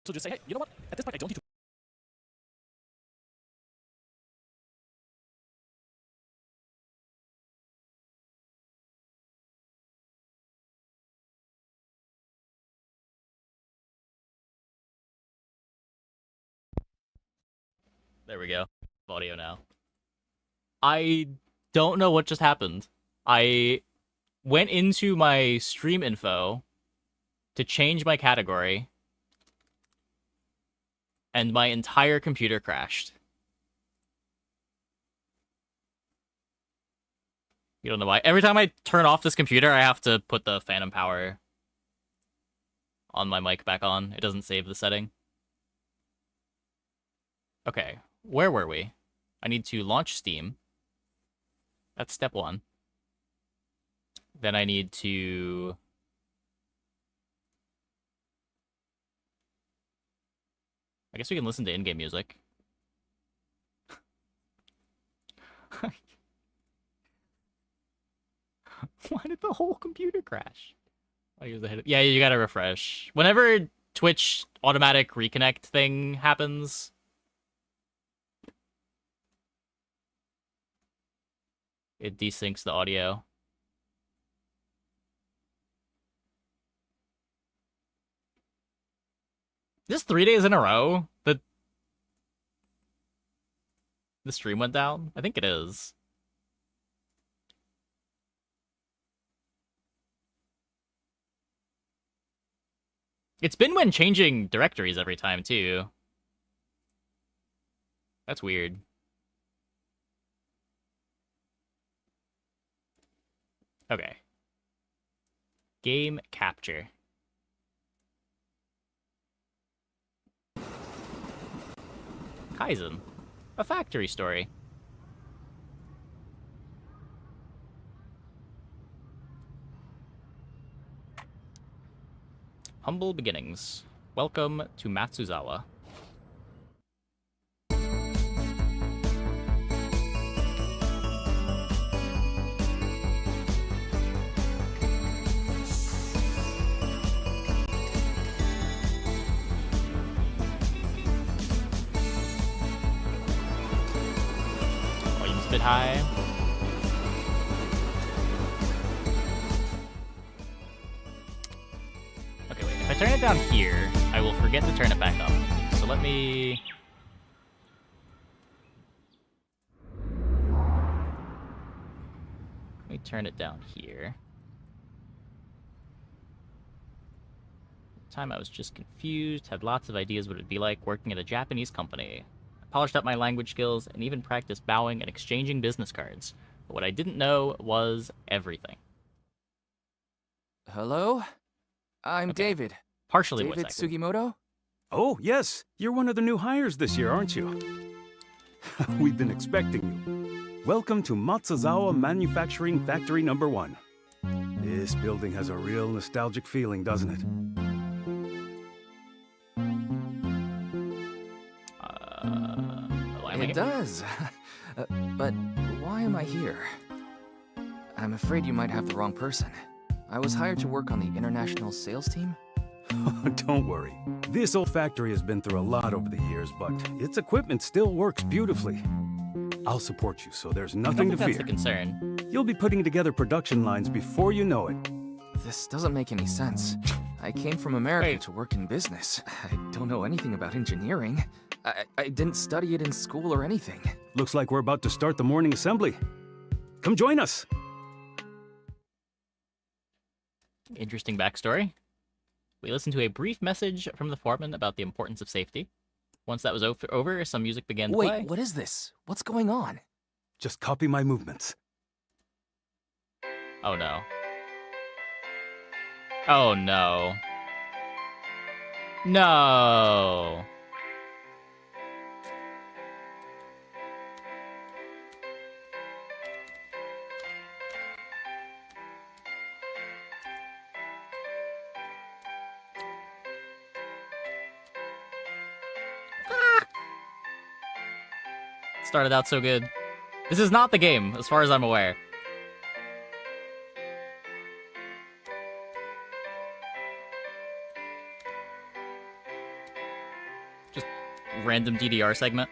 So just say, hey, you know what? At this point, I don't need to. There we go. Audio now. I don't know what just happened. I went into my stream info to change my category, and my entire computer crashed. You don't know why. Every time I turn off this computer, I have to put the phantom power on my mic back on. It doesn't save the setting. Okay, where were we? I need to launch Steam. That's step one. Then I need to... I guess we can listen to in-game music. Why did the whole computer crash? I use the head. Yeah, you gotta refresh. Whenever Twitch automatic reconnect thing happens, it desyncs the audio. This 3 days in a row that the stream went down? I think it is. It's been when changing directories every time, too. That's weird. Okay. Game capture. Kaizen. A factory story. Humble beginnings. Welcome to Matsuzawa. Volume's a bit high. Okay, wait. If I turn it down here, I will forget to turn it back up. So let me... Let me turn it down here. At the time I was just confused, had lots of ideas what it'd be like working at a Japanese company. I polished up my language skills and even practiced bowing and exchanging business cards. But what I didn't know was everything. Hello? I'm Okay. David. Partially David voice acting. Sugimoto? Oh, yes. You're one of the new hires this year, aren't you? We've been expecting you. Welcome to Matsuzawa Manufacturing Factory Number 1. This building has a real nostalgic feeling, doesn't it? Am I It does. But why am I here? I'm afraid you might have the wrong person. I was hired to work on the international sales team. Don't worry. This old factory has been through a lot over the years, but its equipment still works beautifully. I'll support you, so there's nothing to That's fear. the concern. You'll be putting together production lines before you know it. This doesn't make any sense. I came from America Wait. to work in business. I don't know anything about engineering. I didn't study it in school or anything. Looks like we're about to start the morning assembly. Come join us. Interesting backstory. We listened to a brief message from the foreman about the importance of safety. Once that was over, some music began to play. Wait, what is this? What's going on? Just copy my movements. Oh no. Oh no. No. Started out so good. This is not the game, as far as I'm aware. random DDR segment.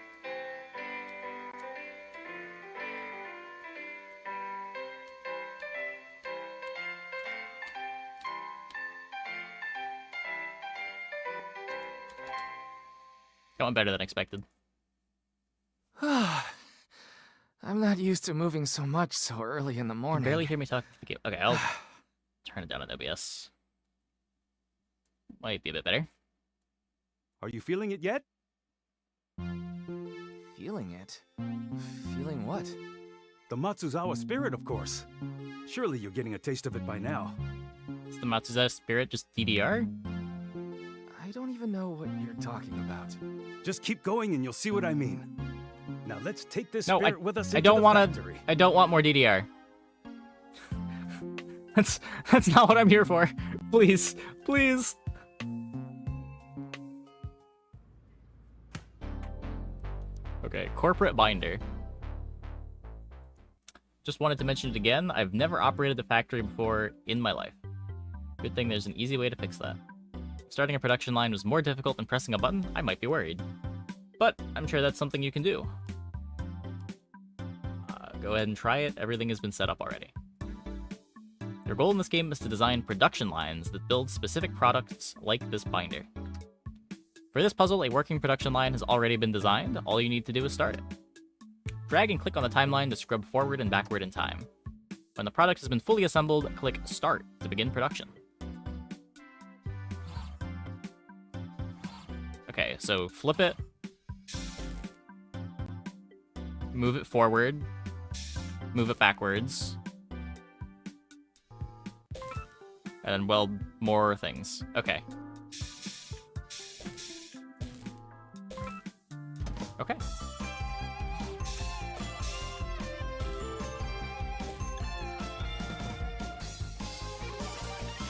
Going better than expected. I'm not used to moving so much so early in the You can morning. barely hear me talk to the game. Okay, I'll turn it down on OBS. Might be a bit better. Are you feeling it yet? Feeling it? Feeling what? The Matsuzawa spirit, of course. Surely you're getting a taste of it by now. Is the Matsuzawa spirit just DDR? I don't even know what you're talking about. Just keep going and you'll see what I mean. Now let's take this No, spirit with us into I don't the want to. factory. I don't want more DDR. That's not what I'm here for. Please, please. Okay, corporate binder. Just wanted to mention it again. I've never operated the factory before in my life. Good thing there's an easy way to fix that. If starting a production line was more difficult than pressing a button, I might be worried. But I'm sure that's something you can do. Go ahead and try it. Everything has been set up already. Your goal in this game is to design production lines that build specific products like this binder. For this puzzle, a working production line has already been designed. All you need to do is start it. Drag and click on the timeline to scrub forward and backward in time. When the product has been fully assembled, click Start to begin production. Okay, so flip it. Move it forward. Move it backwards. And then weld more things. Okay. Okay.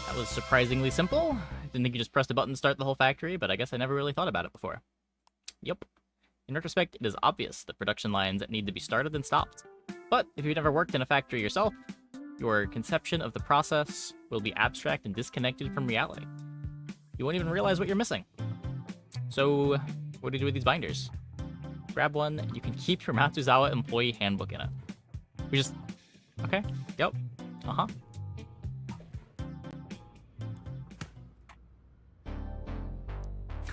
That was surprisingly simple. I didn't think you just pressed a button to start the whole factory, but I guess I never really thought about it before. Yep. In retrospect, it is obvious that production lines need to be started and stopped. But if you've never worked in a factory yourself, your conception of the process will be abstract and disconnected from reality. You won't even realize what you're missing. So, what do you do with these binders? Grab one, and you can keep your Matsuzawa employee handbook in it. We just... Okay, yep, uh-huh.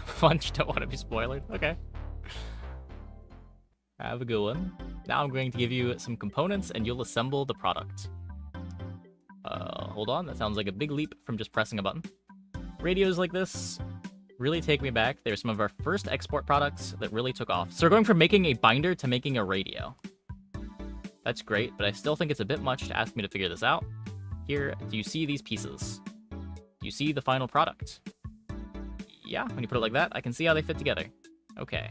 Fun, you don't want to be spoiled, okay. Have a good one. Now I'm going to give you some components and you'll assemble the product. Hold on, that sounds like a big leap from just pressing a button. Radios like this really take me back. They're some of our first export products that really took off. So we're going from making a binder to making a radio. That's great, but I still think it's a bit much to ask me to figure this out. Here, do you see these pieces? Do you see the final product? Yeah, when you put it like that, I can see how they fit together. Okay.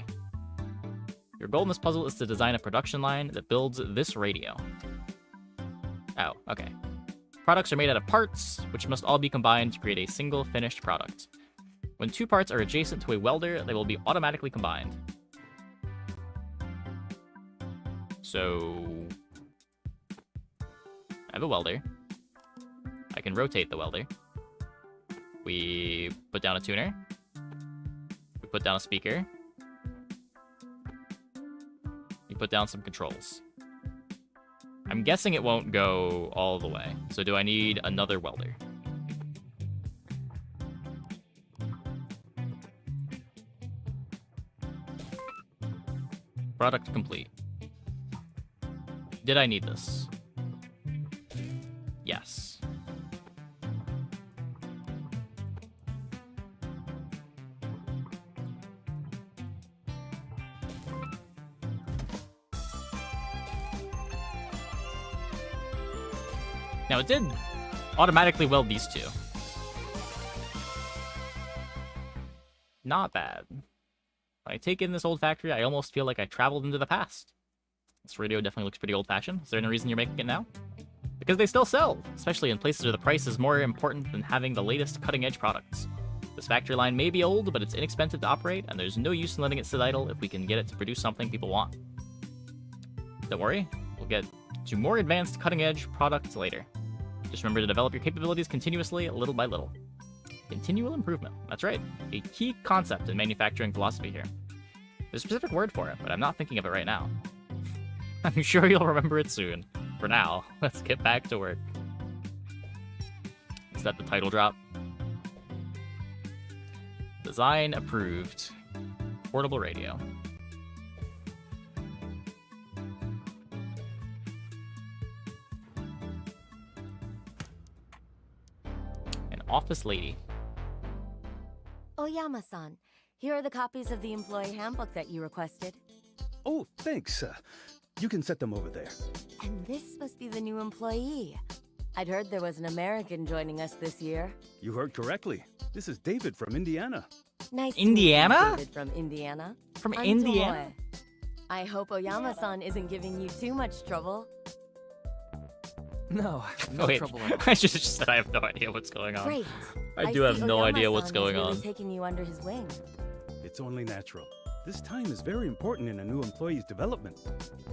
Your goal in this puzzle is to design a production line that builds this radio. Oh, okay. Products are made out of parts, which must all be combined to create a single finished product. When two parts are adjacent to a welder, they will be automatically combined. So... I have a welder. I can rotate the welder. We put down a tuner. We put down a speaker. Put down some controls. I'm guessing it won't go all the way. So do I need another welder? Product complete. Did I need this? Yes. Now, it did automatically weld these two. Not bad. When I take in this old factory, I almost feel like I traveled into the past. This radio definitely looks pretty old-fashioned. Is there any reason you're making it now? Because they still sell, especially in places where the price is more important than having the latest cutting-edge products. This factory line may be old, but it's inexpensive to operate, and there's no use in letting it sit idle if we can get it to produce something people want. Don't worry, we'll get to more advanced cutting-edge products later. Just remember to develop your capabilities continuously, little by little. Continual improvement. That's right. A key concept in manufacturing philosophy here. There's a specific word for it, but I'm not thinking of it right now. I'm sure you'll remember it soon. For now, let's get back to work. Is that the title drop? Design approved. Portable radio. An office lady. Oyama-san, here are the copies of the employee handbook that you requested. Oh, thanks. You can set them over there. And this must be the new employee. I'd heard there was an American joining us this year. You heard correctly. This is David from Indiana. Nice Indiana? to meet you, David from Indiana. From I'm Indiana? Tomoe. I hope Oyama-san isn't giving you too much trouble. No, no Wait, trouble at all. I just said I have no idea what's going on. Great. I do have see no idea what's Oyama-san going is really on. taking you under his wing. It's only natural. This time is very important in a new employee's development.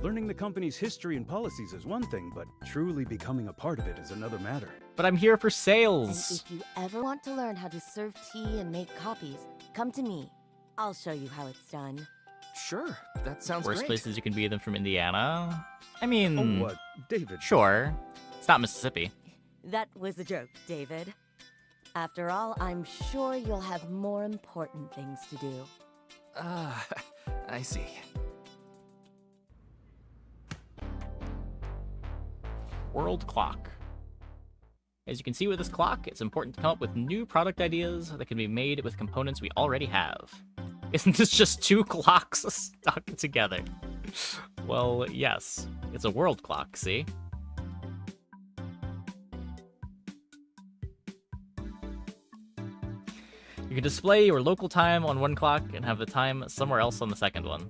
Learning the company's history and policies is one thing, but truly becoming a part of it is another matter. But I'm here for And sales. if you ever want to learn how to serve tea and make copies, come to me. I'll show you how it's done. Sure, that sounds Worst great. places you can be than from Indiana. I mean, Oh, David. sure. It's not Mississippi. That was a joke, David. After all, I'm sure you'll have more important things to do. I see. World clock. As you can see with this clock, it's important to come up with new product ideas that can be made with components we already have. Isn't this just two clocks stuck together? Well, yes. It's a world clock, see? You can display your local time on one clock and have the time somewhere else on the second one.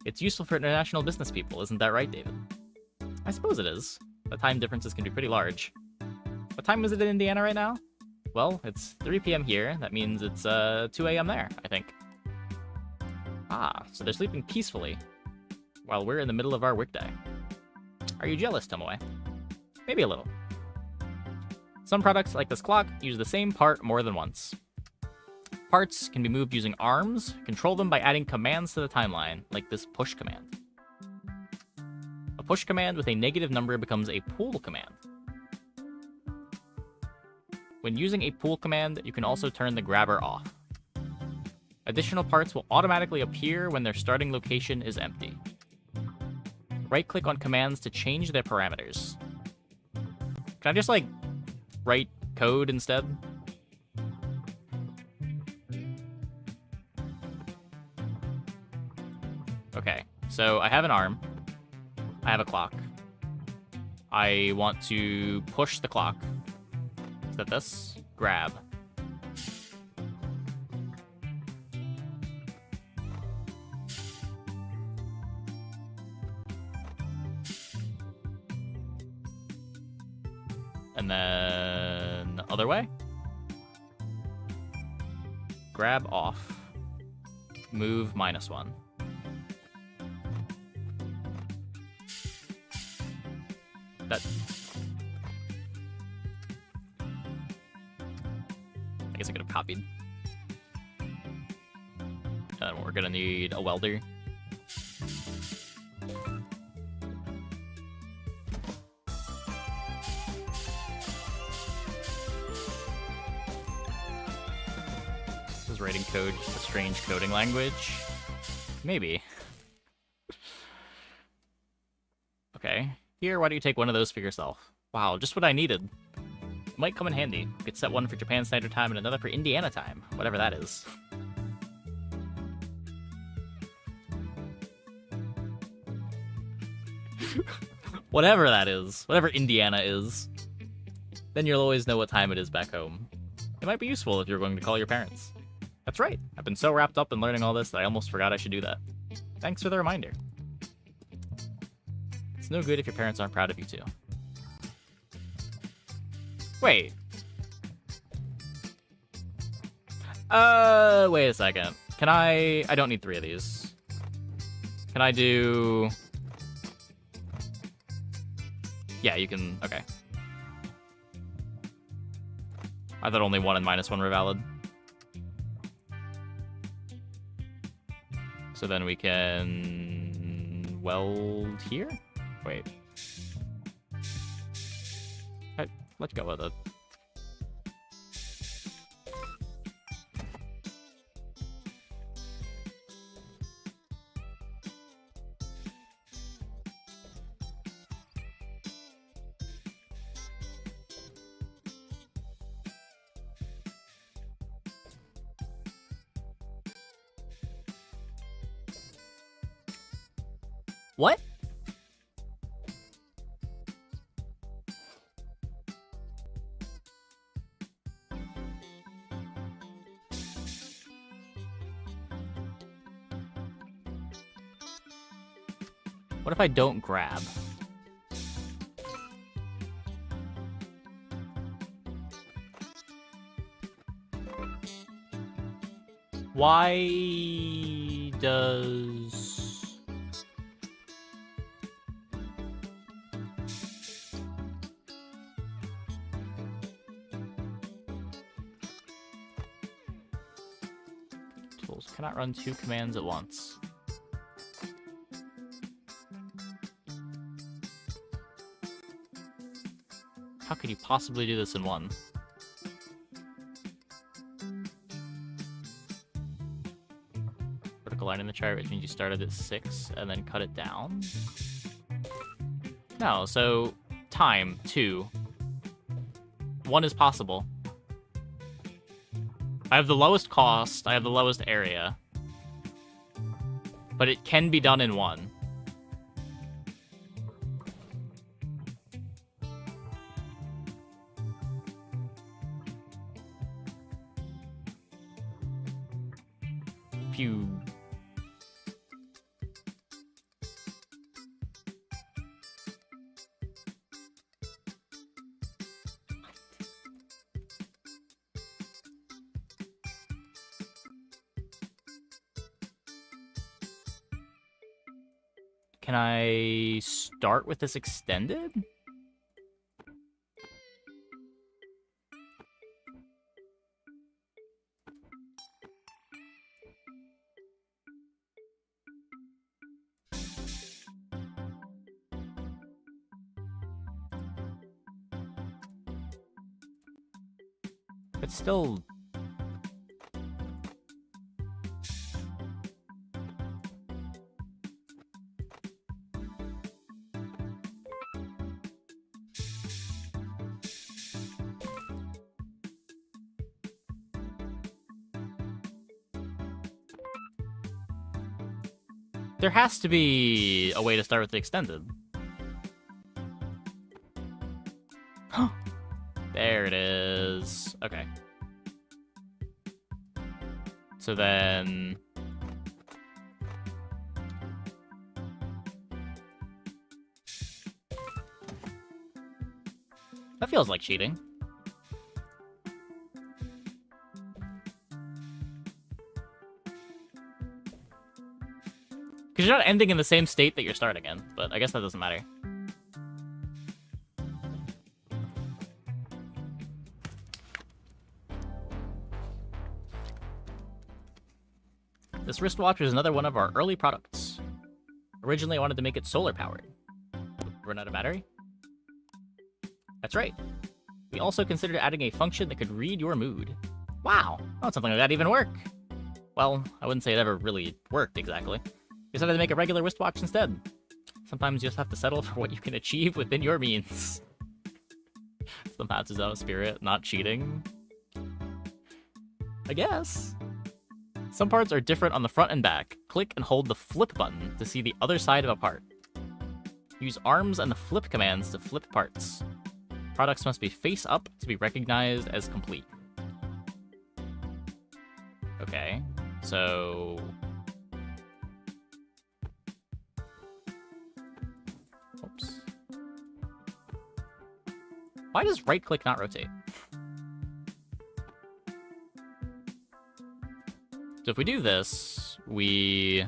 It's useful for international business people, isn't that right, David? I suppose it is. The time differences can be pretty large. What time is it in Indiana right now? Well, it's 3 p.m. here. That means it's 2 a.m. there, I think. Ah, so they're sleeping peacefully while we're in the middle of our workday. Are you jealous, Tomoe? Maybe a little. Some products, like this clock, use the same part more than once. Parts can be moved using arms. Control them by adding commands to the timeline, like this push command. A push command with a negative number becomes a pull command. When using a pull command, you can also turn the grabber off. Additional parts will automatically appear when their starting location is empty. Right-click on commands to change their parameters. Can I just, like, write code instead? Okay, so I have an arm. I have a clock. I want to push the clock. Is that this? Grab. And then other way. Grab off. Move -1. That. I guess I could have copied. And we're gonna need a welder. Is writing code just a strange coding language? Maybe. Okay. Here, why don't you take one of those for yourself? Wow, just what I needed. It might come in handy. You could set one for Japan Standard Time and another for Indiana Time, whatever that is. Whatever that is. Whatever Indiana is. Then you'll always know what time it is back home. It might be useful if you're going to call your parents. That's right. I've been so wrapped up in learning all this that I almost forgot I should do that. Thanks for the reminder. It's no good if your parents aren't proud of you too. Wait. Wait a second. Can I don't need 3 of these. Can I do... Yeah, you can... Okay. I thought only 1 and -1 were valid. So then we can weld here? Wait. Let's go with it. What? What if I don't grab? Why does... Tools cannot run 2 commands at once. How could you possibly do this in one? Vertical line in the chart, which means you started at 6 and then cut it down? No, so time, 2. 1 is possible. I have the lowest cost, I have the lowest area. But it can be done in 1. You... Can I start with this extended? It's still... There has to be a way to start with the extended. There it is. Okay. So then... That feels like cheating. Because you're not ending in the same state that you're starting in, but I guess that doesn't matter. This wristwatch was another one of our early products. Originally, I wanted to make it solar-powered. Run out of battery? That's right. We also considered adding a function that could read your mood. Wow, how would something like that even work? Well, I wouldn't say it ever really worked exactly. We decided to make a regular wristwatch instead. Sometimes you just have to settle for what you can achieve within your means. It's the Matsuzawa spirit, not cheating. I guess. Some parts are different on the front and back. Click and hold the flip button to see the other side of a part. Use arms and the flip commands to flip parts. Products must be face up to be recognized as complete. Okay, so... Oops. Why does right click not rotate? So if we do this, we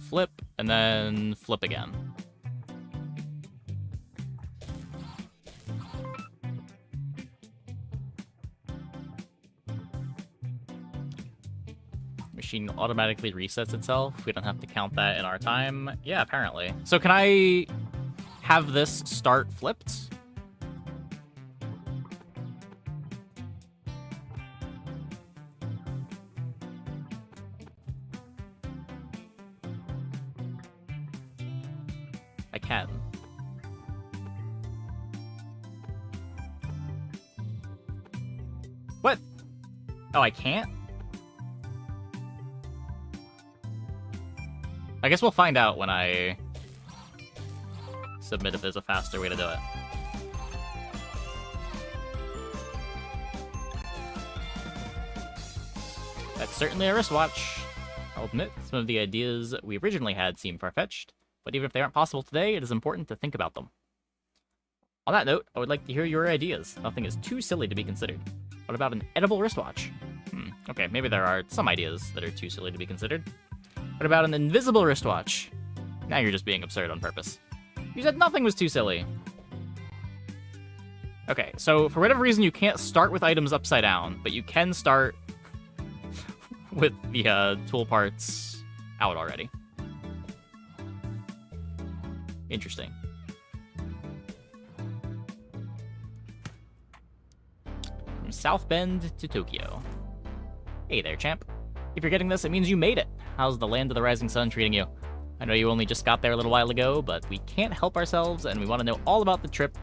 flip and then flip again. We machine automatically resets itself. We don't have to count that in our time. Yeah, apparently. So can I have this start flipped? I can. What? Oh, I can't? I guess we'll find out when I submit if there's a faster way to do it. That's certainly a wristwatch. I'll admit, some of the ideas we originally had seem far-fetched, but even if they aren't possible today, it is important to think about them. On that note, I would like to hear your ideas. Nothing is too silly to be considered. What about an edible wristwatch? Okay, maybe there are some ideas that are too silly to be considered. What about an invisible wristwatch? Now you're just being absurd on purpose. You said nothing was too silly. Okay, so for whatever reason, you can't start with items upside down, but you can start with the tool parts out already. Interesting. From South Bend to Tokyo. Hey there, champ. If you're getting this, it means you made it. How's the land of the rising sun treating you? I know you only just got there a little while ago, but we can't help ourselves, and we want to know all about the trip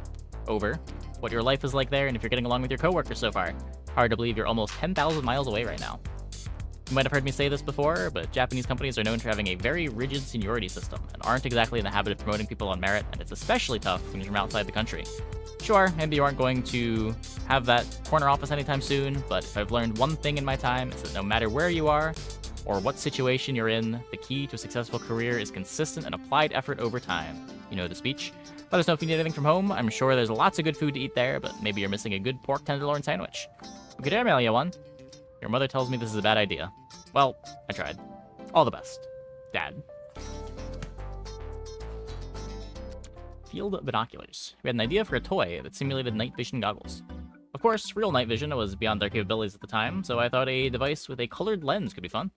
over, what your life is like there, and if you're getting along with your coworkers so far. Hard to believe you're almost 10,000 miles away right now. You might have heard me say this before, but Japanese companies are known for having a very rigid seniority system, and aren't exactly in the habit of promoting people on merit, and it's especially tough when you're from outside the country. Sure, maybe you aren't going to have that corner office anytime soon, but if I've learned one thing in my time, it's that no matter where you are, or what situation you're in, the key to a successful career is consistent and applied effort over time. You know the speech. Let us know if you need anything from home. I'm sure there's lots of good food to eat there, but maybe you're missing a good pork tenderloin sandwich. Good email you one. Your mother tells me this is a bad idea. Well, I tried. All the best. Dad. Field binoculars. We had an idea for a toy that simulated night vision goggles. Of course, real night vision was beyond our capabilities at the time, so I thought a device with a colored lens could be fun.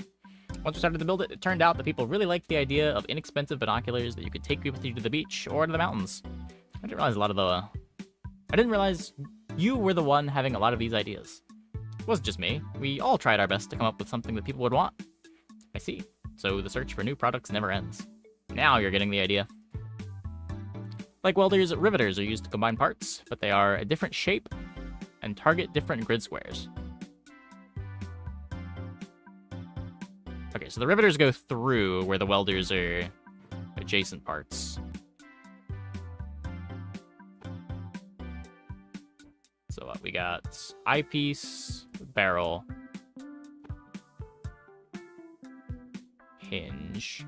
Once we started to build it, it turned out that people really liked the idea of inexpensive binoculars that you could take with you to the beach or to the mountains. I didn't realize you were the one having a lot of these ideas. It wasn't just me. We all tried our best to come up with something that people would want. I see. So the search for new products never ends. Now you're getting the idea. Like welders, riveters are used to combine parts, but they are a different shape and target different grid squares. Okay, so the riveters go through where the welders are adjacent parts. So we got eyepiece, barrel, hinge.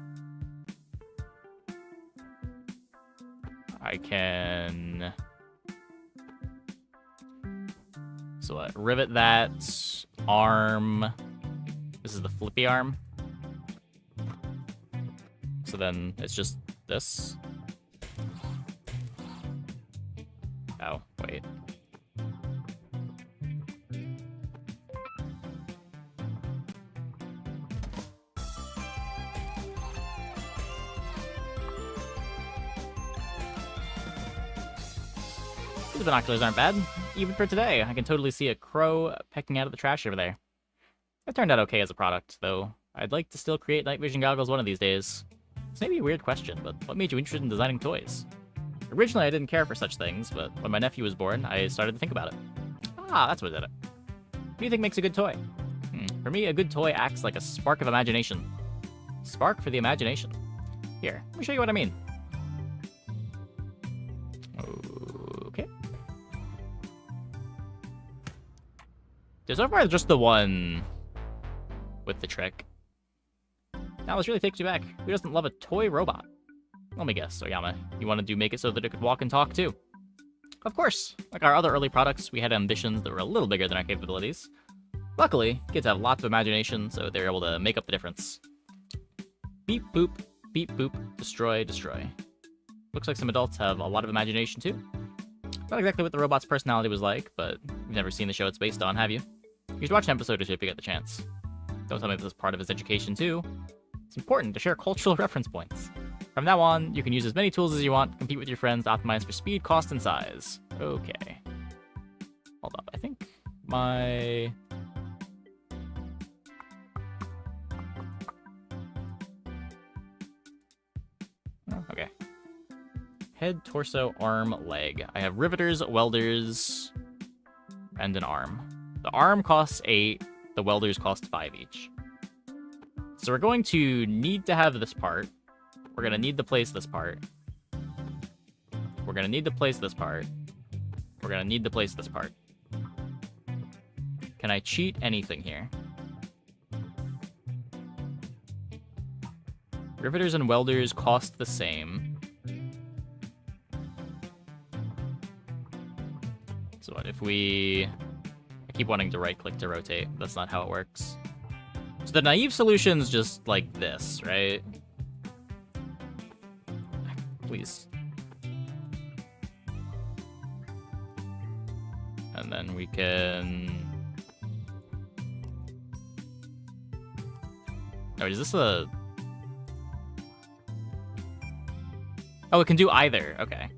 I can... So what? Rivet that, arm. This is the flippy arm. So then it's just this. Oh, wait. These binoculars aren't bad. Even for today, I can totally see a crow pecking out of the trash over there. That turned out okay as a product, though. I'd like to still create night vision goggles one of these days. This may be a weird question, but what made you interested in designing toys? Originally, I didn't care for such things, but when my nephew was born, I started to think about it. Ah, that's what did it. What do you think makes a good toy? For me, a good toy acts like a spark of imagination. Spark for the imagination. Here, let me show you what I mean. Okay. There's so far just the one with the trick. Now this really takes you back. Who doesn't love a toy robot? Let me guess, Oyama, you wanted to make it so that it could walk and talk too? Of course. Like our other early products, we had ambitions that were a little bigger than our capabilities. Luckily, kids have lots of imagination, so they're able to make up the difference. Beep boop, destroy, destroy. Looks like some adults have a lot of imagination too. Not exactly what the robot's personality was like, but you've never seen the show it's based on, have you? You should watch an episode or two if you get the chance. Don't tell me this is part of his education, too. It's important to share cultural reference points. From now on, you can use as many tools as you want, compete with your friends, to optimize for speed, cost, and size. Okay. Hold up, I think my... Oh, okay. Head, torso, arm, leg. I have riveters, welders, and an arm. The arm costs 8, the welders cost 5 each. So we're going to need to have this part. We're going to need to place this part. We're going to need to place this part. We're going to need to place this part. Can I cheat anything here? Riveters and welders cost the same. So what if we... I keep wanting to right-click to rotate. That's not how it works. So the naive solution's just like this, right? Please. And then we can... Oh, is this a... Oh, it can do either. Okay.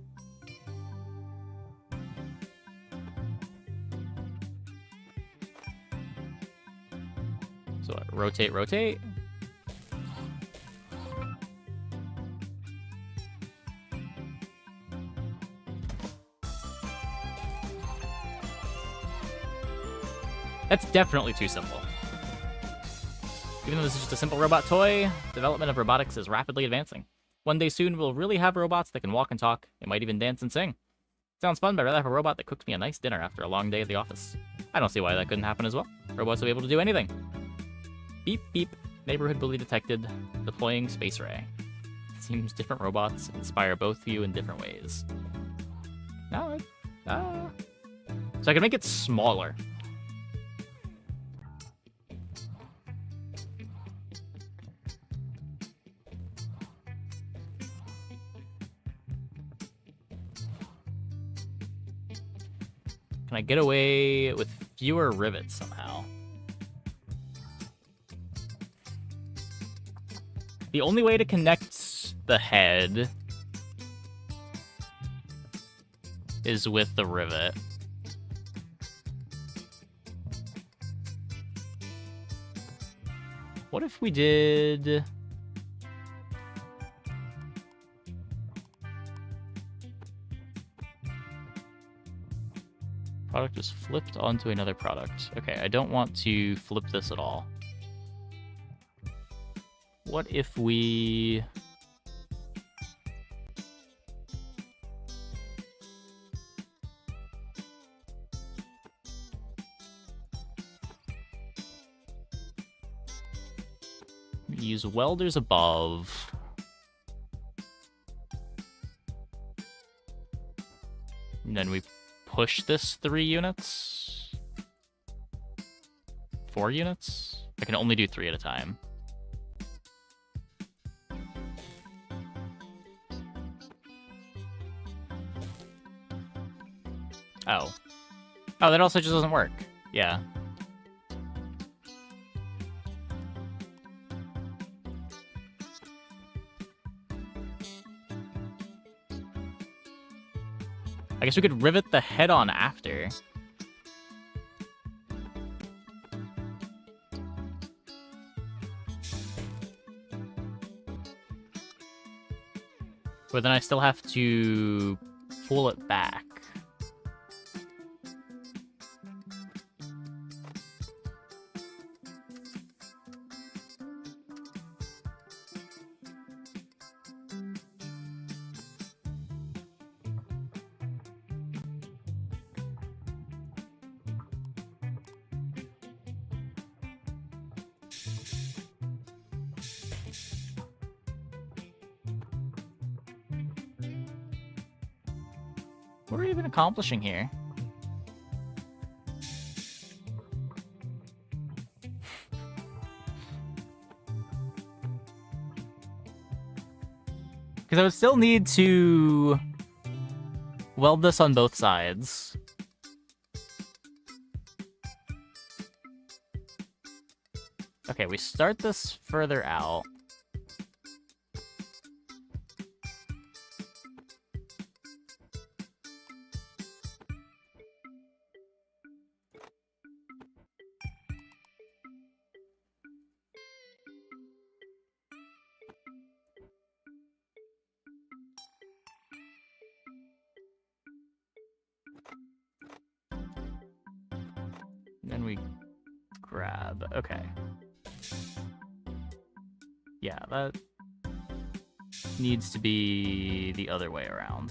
So what? Rotate, rotate. That's definitely too simple. Even though this is just a simple robot toy, development of robotics is rapidly advancing. One day soon, we'll really have robots that can walk and talk. They might even dance and sing. Sounds fun, but I'd rather have a robot that cooks me a nice dinner after a long day at the office. I don't see why that couldn't happen as well. Robots will be able to do anything. Beep, beep. Neighborhood bully detected. Deploying space ray. Seems different robots inspire both of you in different ways. No, so I can make it smaller. Can I get away with fewer rivets somehow? The only way to connect the head is with the rivet. What if we did... Product is flipped onto another product. Okay, I don't want to flip this at all. What if we... use welders above. And then we push this 3 units? 4 units? I can only do 3 at a time. Oh. Oh, that also just doesn't work. Yeah. I guess we could rivet the head on after. But then I still have to pull it back. What are we even accomplishing here? Because I would still need to weld this on both sides. Okay, Okay, we start this further out. Then we grab. Okay. Yeah, that needs to be the other way around.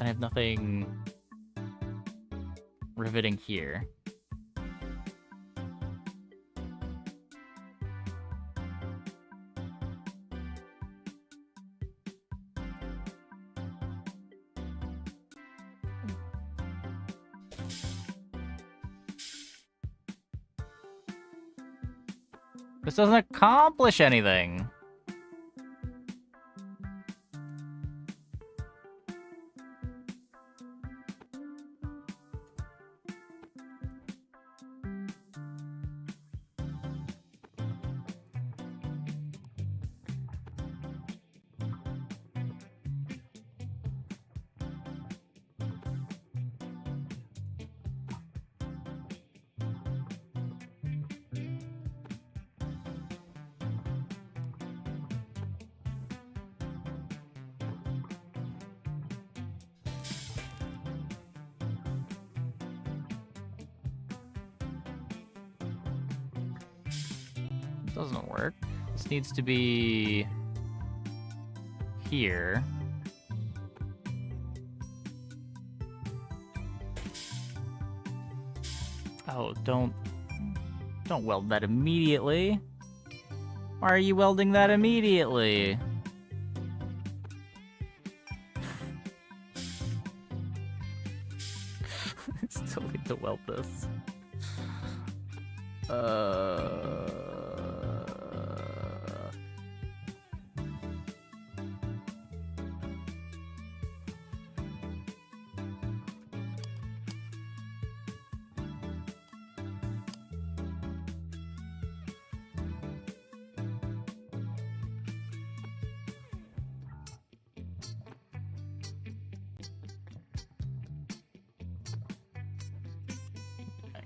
I have nothing riveting here. This doesn't accomplish anything. Doesn't work. This needs to be here. Oh, don't weld that immediately. Why are you welding that immediately? I still need to weld this.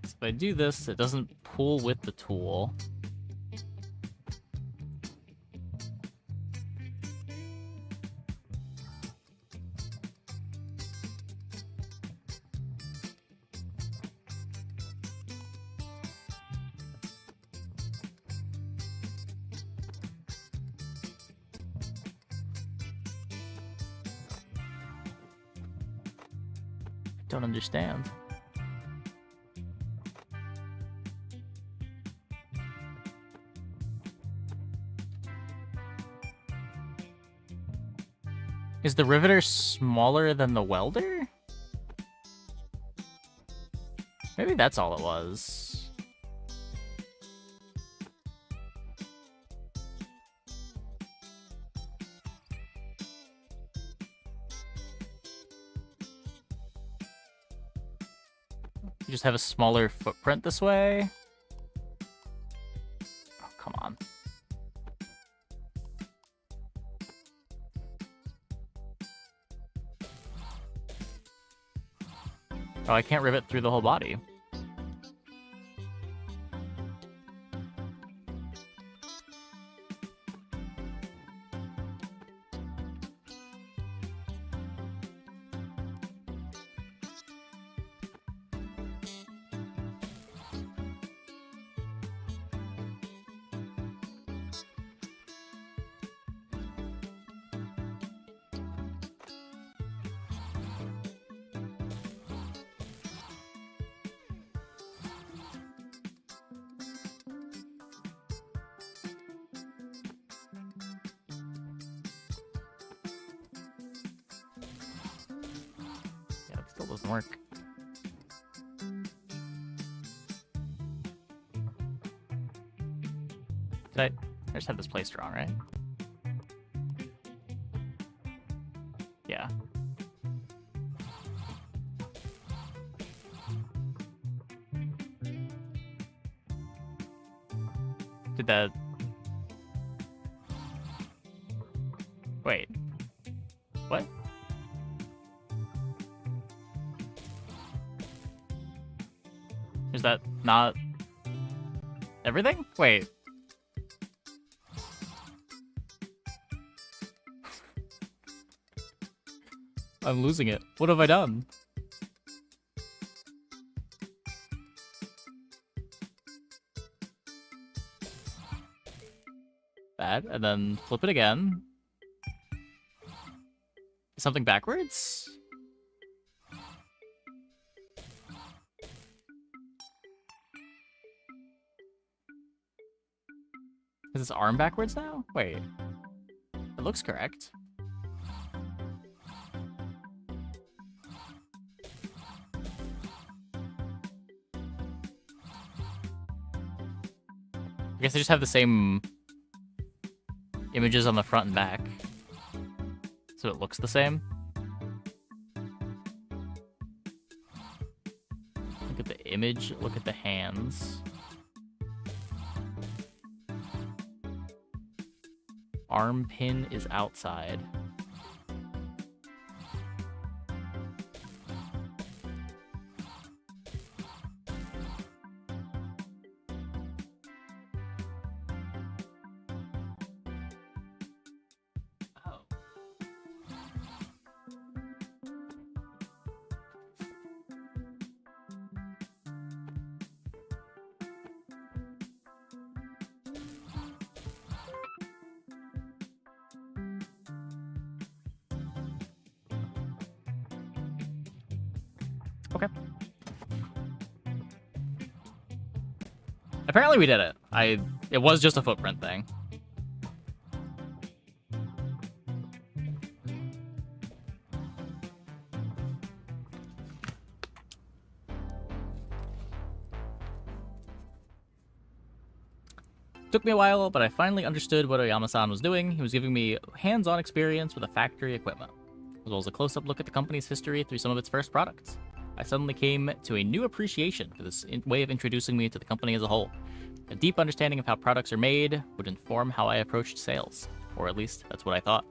If I do this, it doesn't pull with the tool. Don't understand. Is the riveter smaller than the welder? Maybe that's all it was. You just have a smaller footprint this way? Oh, come on. Oh, I can't rivet through the whole body. Yeah, it still doesn't work. I just had this placed wrong, right? Yeah. Did that... Wait. What? Is that not... everything? Wait. I'm losing it. What have I done? That, and then flip it again. Something backwards? Is this arm backwards now? Wait. It looks correct. I guess I just have the same images on the front and back. So it looks the same. Look at the image, look at the hands. Arm pin is outside. Okay. Apparently we did it. It was just a footprint thing. Took me a while, but I finally understood what Oyama-san was doing. He was giving me hands-on experience with the factory equipment, as well as a close-up look at the company's history through some of its first products. I suddenly came to a new appreciation for this way of introducing me to the company as a whole. A deep understanding of how products are made would inform how I approached sales, or at least that's what I thought.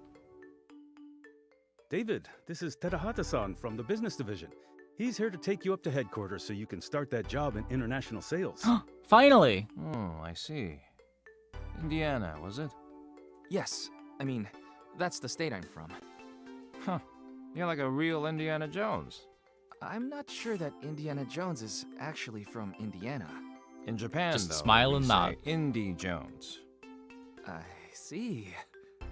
David, this is Terahata-san from the business division. He's here to take you up to headquarters so you can start that job in international sales. Finally! Oh, I see. Indiana, was it? Yes, I mean, that's the state I'm from. Huh. You're like a real Indiana Jones. I'm not sure that Indiana Jones is actually from Indiana. In Japan, Just though, smile we and say nod. Indy Jones. I see.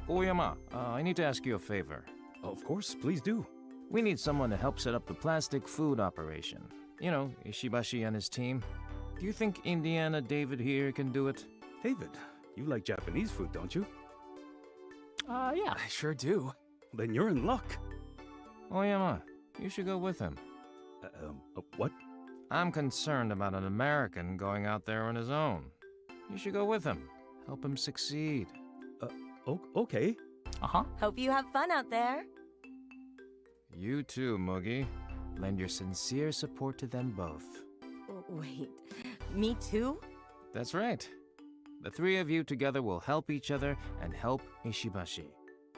Oyama, I need to ask you a favor. Of course, please do. We need someone to help set up the plastic food operation. You know, Ishibashi and his team. Do you think Indiana David here can do it? David, you like Japanese food, don't you? Yeah. I sure do. Then you're in luck. Oyama, you should go with him. What? I'm concerned about an American going out there on his own. You should go with him. Help him succeed. Okay. Uh-huh. Hope you have fun out there. You too, Moogie. Lend your sincere support to them both. Wait, me too? That's right. The three of you together will help each other and help Ishibashi.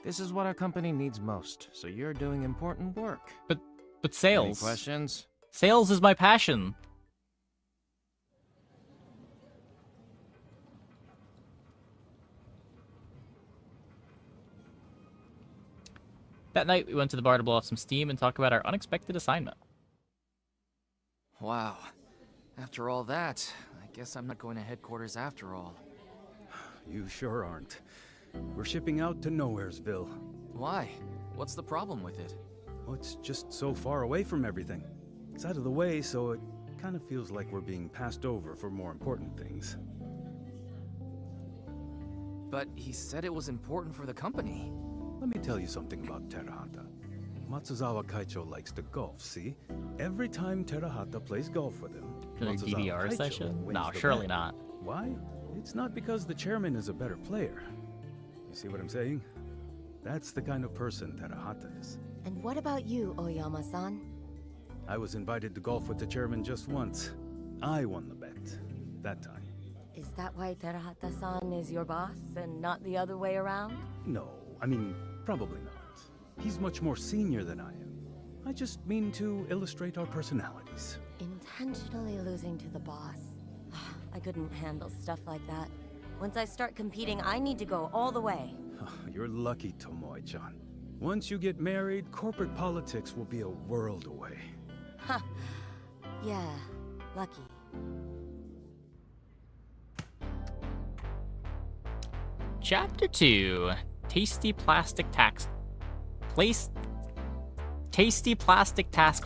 This is what our company needs most, so you're doing important work. But Any sales. questions? Sales is my passion. That night, we went to the bar to blow off some steam and talk about our unexpected assignment. Wow. After all that, I guess I'm not going to headquarters after all. You sure aren't. We're shipping out to Nowheresville. Why? What's the problem with it? Well, it's just so far away from everything. It's out of the way, so it kind of feels like we're being passed over for more important things. But he said it was important for the company. Let me tell you something about Terahata. Matsuzawa Kaicho likes to golf, see? Every time Terahata plays golf with him, For a Matsuzawa DDR Kaicho session? wins No, the surely bet. not. Why? It's not because the chairman is a better player. You see what I'm saying? That's the kind of person Terahata is. And what about you, Oyama-san? I was invited to golf with the chairman just once. I won the bet. That time. Is that why Terahata-san is your boss and not the other way around? No, I mean, probably not. He's much more senior than I am. I just mean to illustrate our personalities. Intentionally losing to the boss. I couldn't handle stuff like that. Once I start competing, I need to go all the way. You're lucky, Tomoe-chan. Once you get married, corporate politics will be a world away. Ha! Yeah, lucky. Chapter 2. Tasty Plastic Task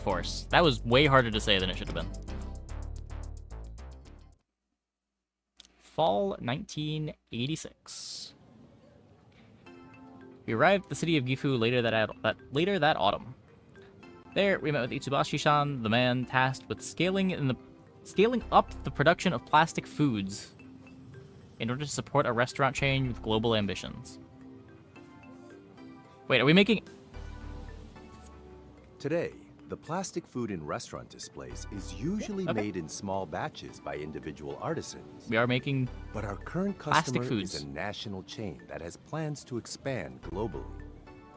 Force. That was way harder to say than it should have been. Fall 1986. We arrived at the city of Gifu later that autumn. There, we met with Itsubashi-san, the man tasked with scaling up the production of plastic foods in order to support a restaurant chain with global ambitions. Wait, are we making... Today, the plastic food in restaurant displays is usually made in small batches by individual artisans. We are making... But our current plastic customer foods. is a national chain that has plans to expand globally.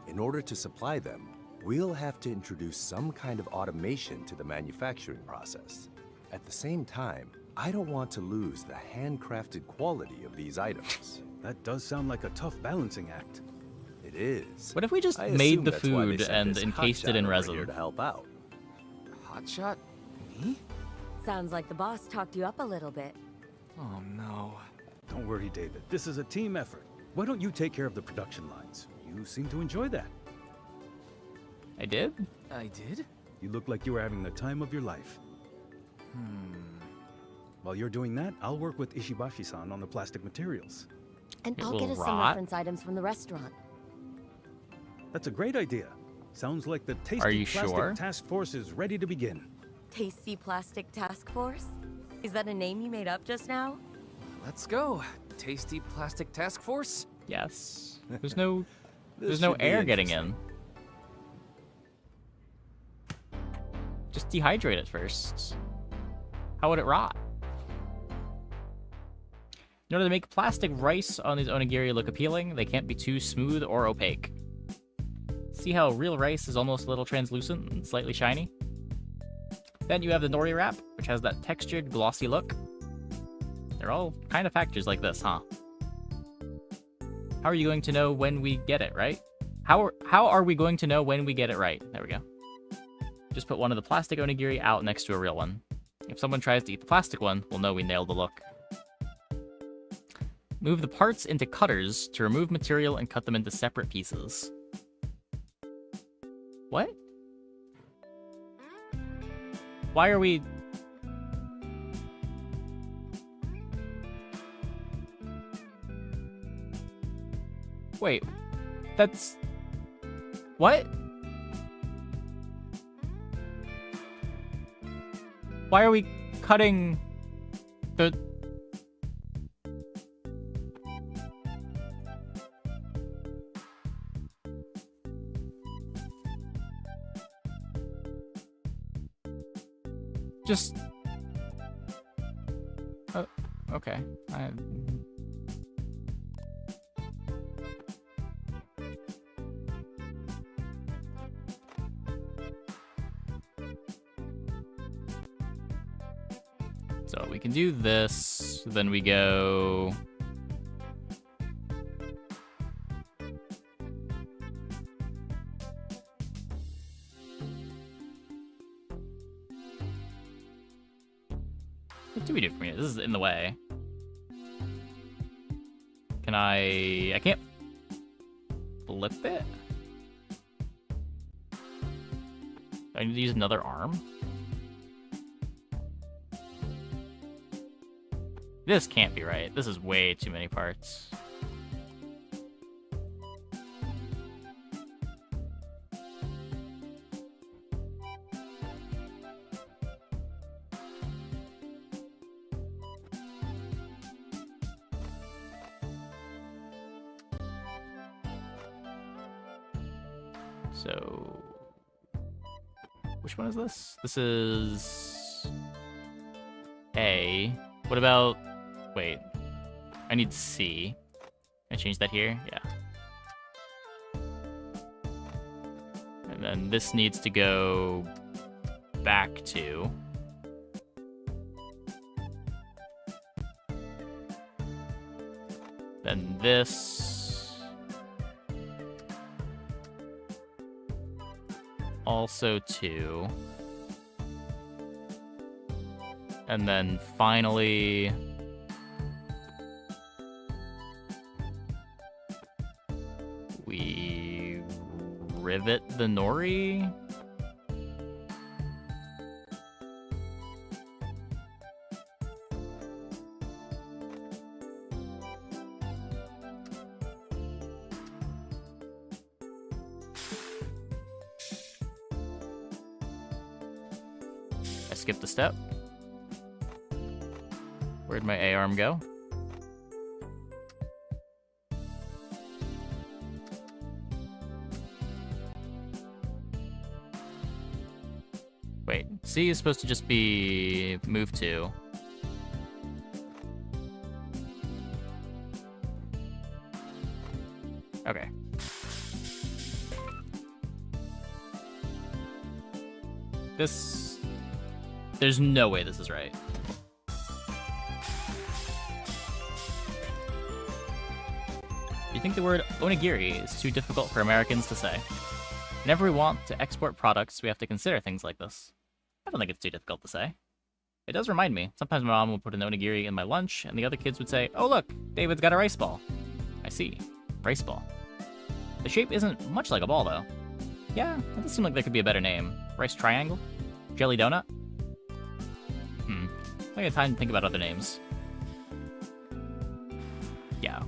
In order to supply them, we'll have to introduce some kind of automation to the manufacturing process. At the same time, I don't want to lose the handcrafted quality of these items. That does sound like a tough balancing act. It is. What if we just I made assume the that's why they food sent and this encased it hotshot in over resin? here to help out. Hotshot? Me? Sounds like the boss talked you up a little bit. Oh no. Don't worry, David. This is a team effort. Why don't you take care of the production lines? You seem to enjoy that. I did? I did? You look like you were having the time of your life. While you're doing that, I'll work with Ishibashi-san on the plastic materials. And It I'll will get us some rot. reference items from the restaurant. That's a great idea. Sounds like the Are Tasty you Plastic sure? Task Force is ready to begin. Tasty Plastic Task Force? Is that a name you made up just now? Let's go. Tasty Plastic Task Force? Yes. There's no This no should be air getting interesting. in. Just dehydrate it first. How would it rot? In order to make plastic rice on these onigiri look appealing, they can't be too smooth or opaque. See how real rice is almost a little translucent and slightly shiny? Then you have the nori wrap, which has that textured, glossy look. They're all kind of factors like this, huh? How are you going to know when we get it right? How are we going to know when we get it right? There we go. Just put one of the plastic onigiri out next to a real one. If someone tries to eat the plastic one, we'll know we nailed the look. Move the parts into cutters to remove material and cut them into separate pieces. What? Why are we... Wait, that's... What? Why are we cutting the... Just... okay. So we can do this, then we go... What do we do from here? This is in the way. Can I can't flip it? Do I need to use another arm? This can't be right. This is way too many parts. So, which one is this? This is A. What about, wait, I need C. Can I change that here? Yeah. And then this needs to go back to. Then this also 2. And then finally we rivet the nori. I skipped a step. Where'd my A-arm go? Wait, C is supposed to just be move to. Okay. There's no way this is right. You think the word onigiri is too difficult for Americans to say? Whenever we want to export products, we have to consider things like this. I don't think it's too difficult to say. It does remind me. Sometimes my mom would put an onigiri in my lunch, and the other kids would say, "Oh look, David's got a rice ball." I see. Rice ball. The shape isn't much like a ball, though. Yeah, that does seem like there could be a better name. Rice triangle? Jelly donut? I got time to think about other names. Yeah,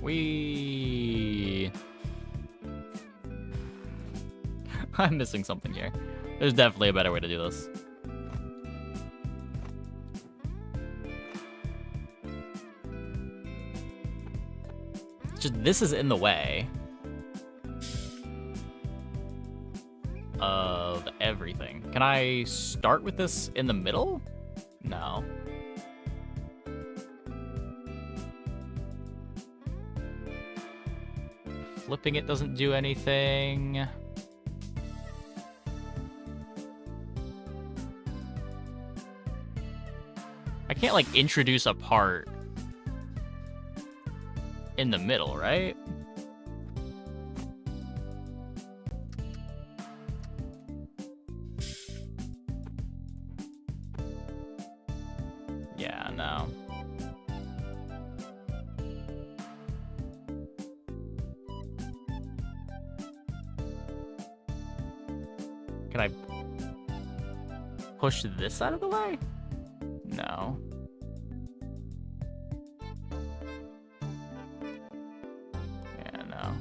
I'm missing something here. There's definitely a better way to do this. It's just, this is in the way of everything. Can I start with this in the middle? No. Flipping it doesn't do anything. I can't, like, introduce a part in the middle, right? Yeah, no. Can I push this out of the way? No. Yeah, no.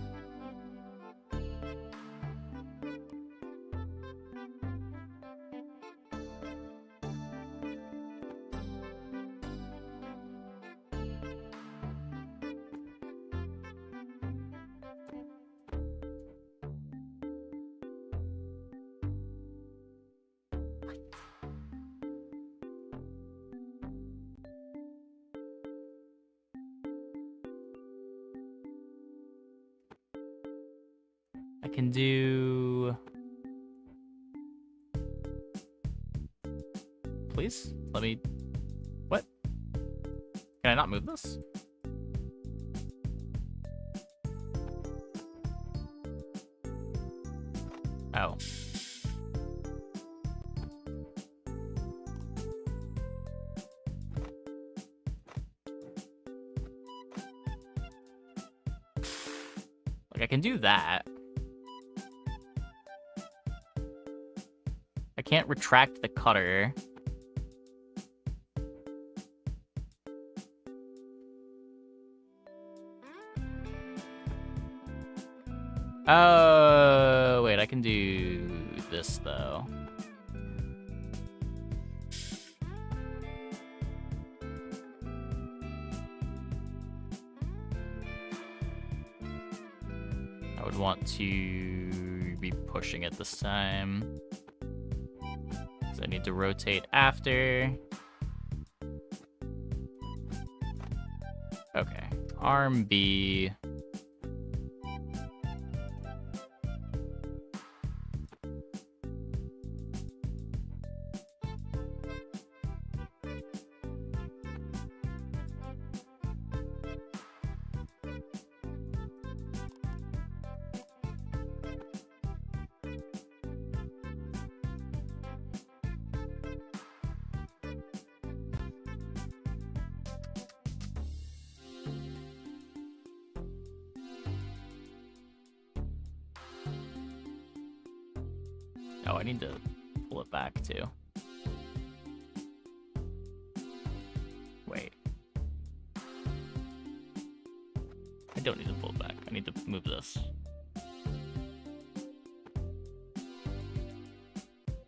I can do... Please? Let me... What? Can I not move this? Oh. Like, I can do that. I can't retract the cutter. Oh, wait, I can do this, though. I would want to be pushing it this time. So I need to rotate after. Okay, arm B. Oh, I need to pull it back too. Wait. I don't need to pull it back. I need to move this.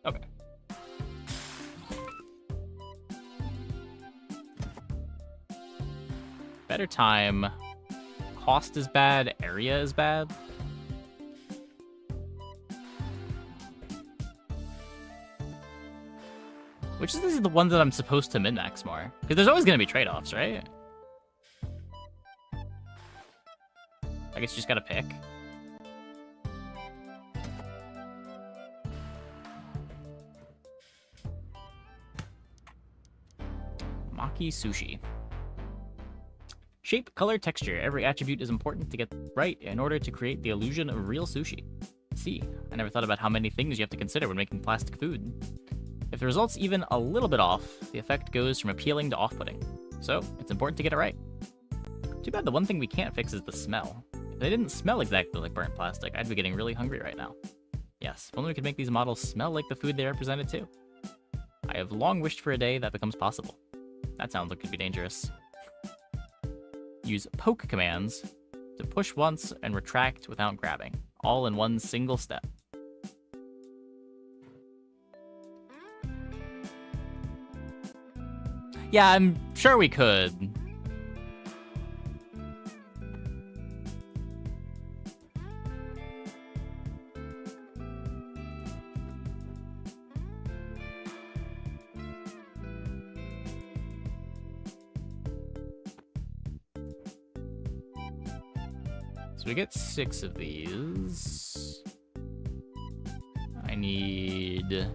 Okay. Better time. Cost is bad. Area is bad. Which is this is the one that I'm supposed to min-max more? Because there's always going to be trade-offs, right? I guess you just gotta pick. Maki sushi. Shape, color, texture. Every attribute is important to get right in order to create the illusion of real sushi. See, I never thought about how many things you have to consider when making plastic food. If the result's even a little bit off, the effect goes from appealing to off-putting. So, it's important to get it right. Too bad the one thing we can't fix is the smell. If they didn't smell exactly like burnt plastic, I'd be getting really hungry right now. Yes, if only we could make these models smell like the food they represented too. I have long wished for a day that becomes possible. That sounds like it could be dangerous. Use poke commands to push once and retract without grabbing, all in one single step. Yeah, I'm sure we could. So we get 6 of these. I need...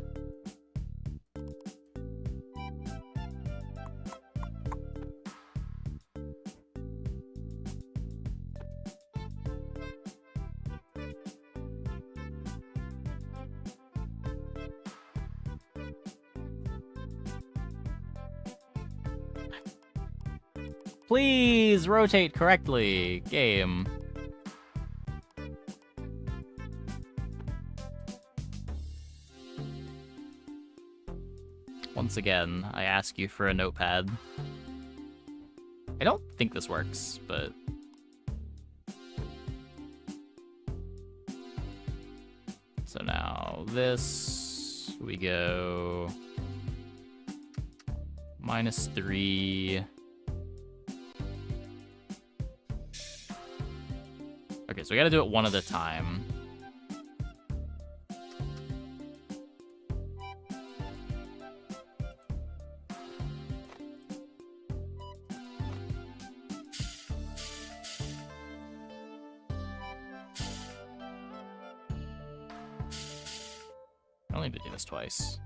Please rotate correctly, game. Once again, I ask you for a notepad. I don't think this works, but... So now this, we go... -3... Okay, so we gotta do it one at a time. I only need to do this twice.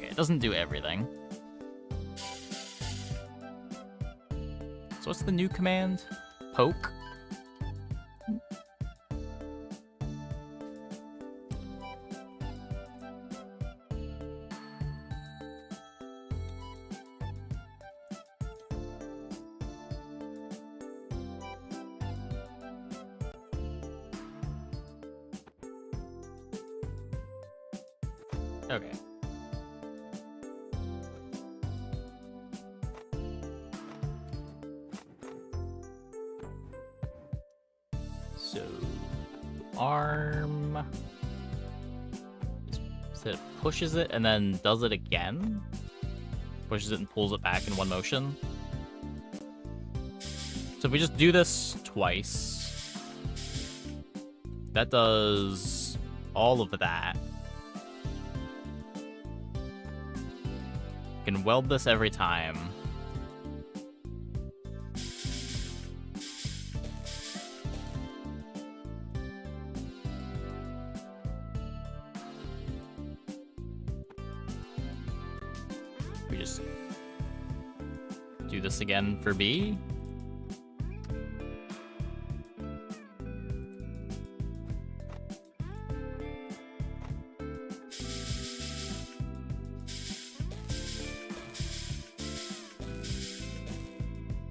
It doesn't do everything. So what's the new command? Poke? Okay. So, arm. So it pushes it and then does it again? Pushes it and pulls it back in one motion. So if we just do this twice, that does all of that. Can weld this every time. We just do this again for B.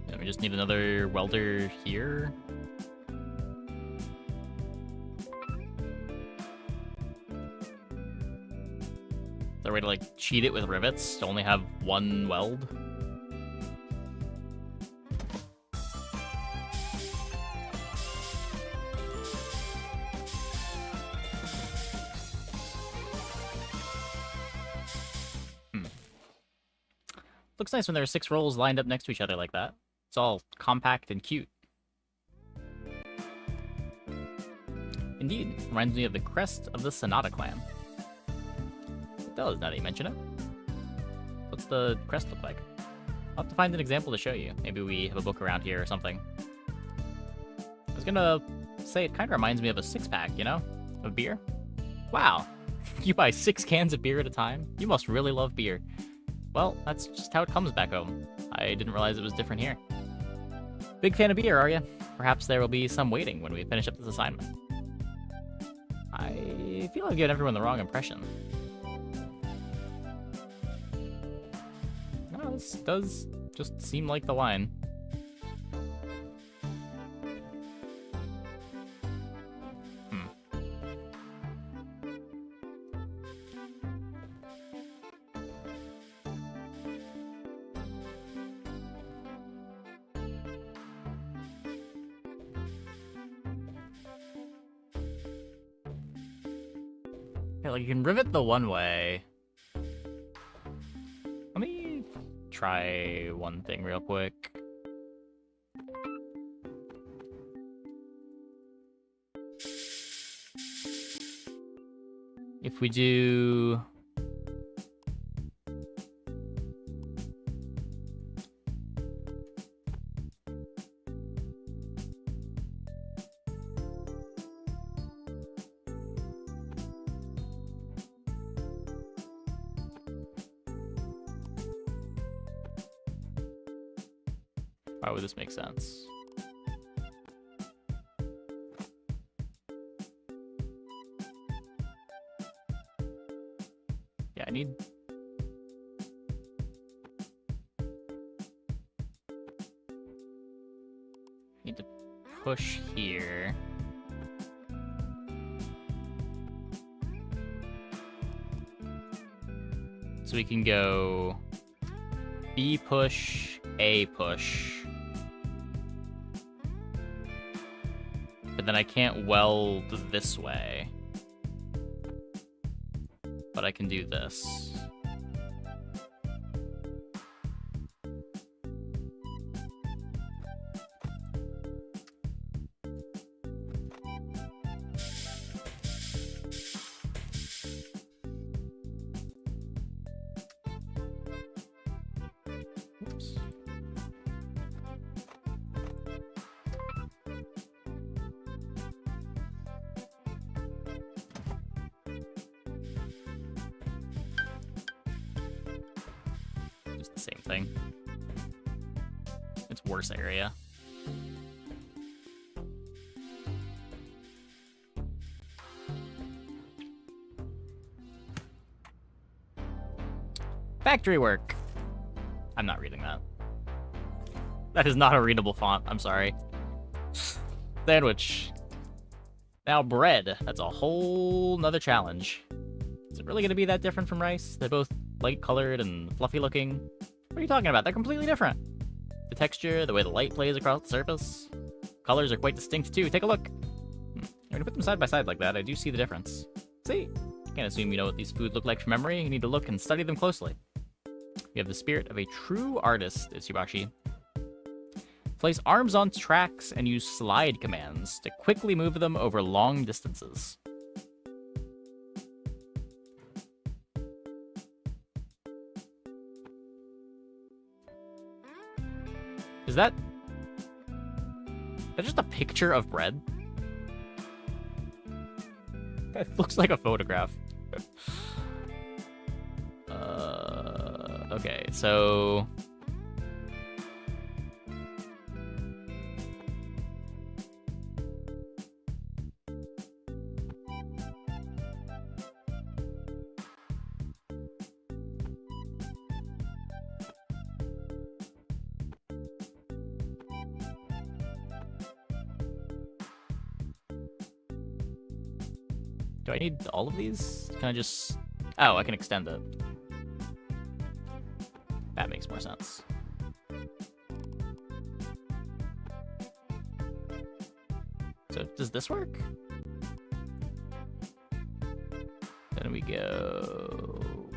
And we just need another welder here. Is there a way to like cheat it with rivets to only have one weld? Looks nice when there are 6 rolls lined up next to each other like that. It's all compact and cute. Indeed, reminds me of the crest of the Sonata clan. It does, now that you mention it. What's the crest look like? I'll have to find an example to show you. Maybe we have a book around here or something. I was gonna say it kind of reminds me of a 6-pack, you know? Of beer. Wow, you buy 6 cans of beer at a time? You must really love beer. Well, that's just how it comes back home. I didn't realize it was different here. Big fan of beer, are you? Perhaps there will be some waiting when we finish up this assignment. I feel I've given everyone the wrong impression. No, this does just seem like the line. Okay, like you can rivet the one way. Let me try one thing real quick. If we do... Why would this make sense? Yeah, I need to push here. So we can go B push, A push. But then I can't weld this way. But I can do this. Oops. Just the same thing. It's worse area. Factory work. I'm not reading that. That is not a readable font. I'm sorry. Sandwich. Now bread. That's a whole nother challenge. Is it really going to be that different from rice? They're both light-colored and fluffy-looking. What are you talking about? They're completely different. The texture, the way the light plays across the surface. Colors are quite distinct, too. Take a look. When you put them side by side like that, I do see the difference. See? You can't assume you know what these food look like from memory. You need to look and study them closely. You have the spirit of a true artist, Itsubashi. Place arms on tracks and use slide commands to quickly move them over long distances. Is that just a picture of bread? It looks like a photograph. Okay, so... Do I need all of these? Can I just... Oh, I can extend it. That makes more sense. So, does this work? Then we go...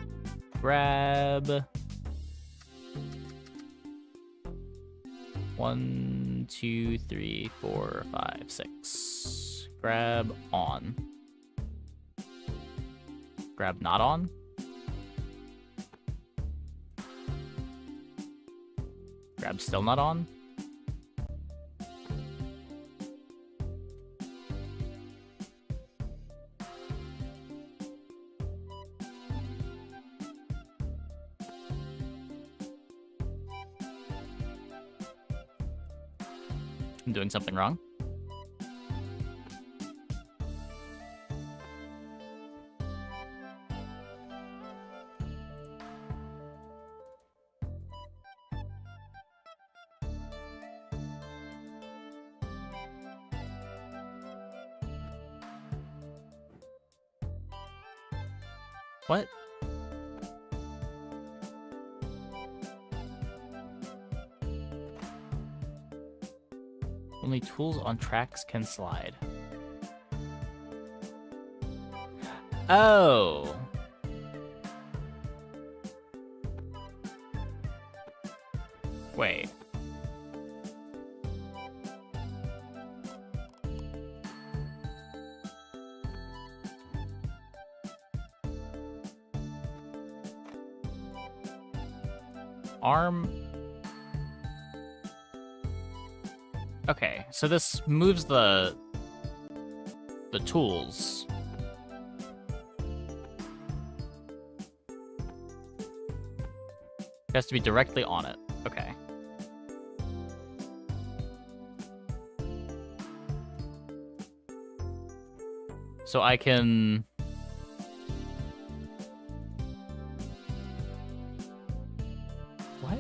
Grab... 1, 2, 3, 4, 5, 6. Grab on. Grab not on. Grab still not on. I'm doing something wrong. What? Only tools on tracks can slide. Oh. Wait. Arm. Okay, so this moves the tools. It has to be directly on it. Okay. So I can... What?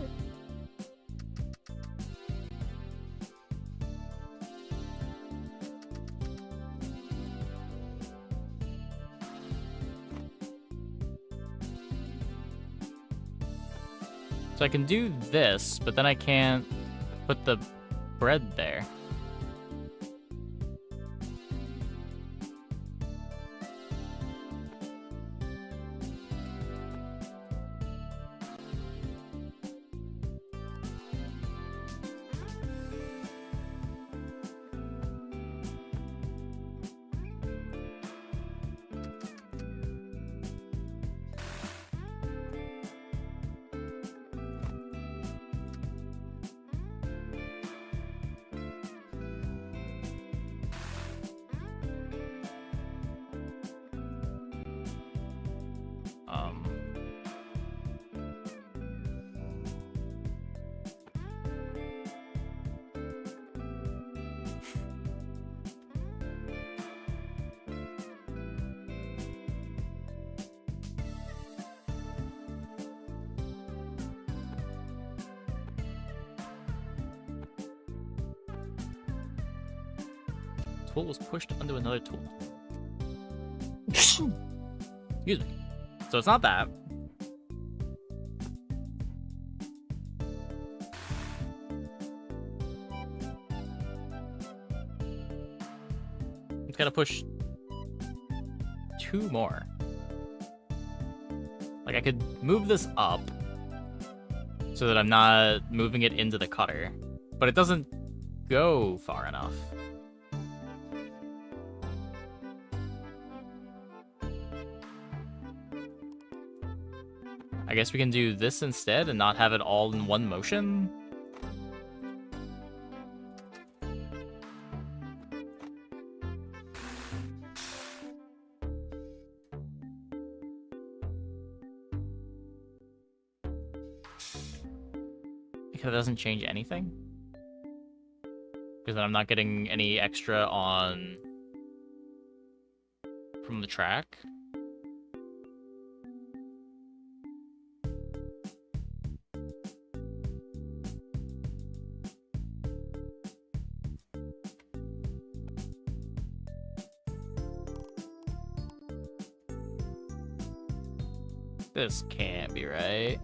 So I can do this, but then I can't put the bread there. Tool was pushed onto another tool. Excuse me. So it's not that. It's gotta push 2 more. Like, I could move this up so that I'm not moving it into the cutter, but it doesn't go far enough. I guess we can do this instead and not have it all in one motion. Because it doesn't change anything. Because then I'm not getting any extra on from the track. This can't be right.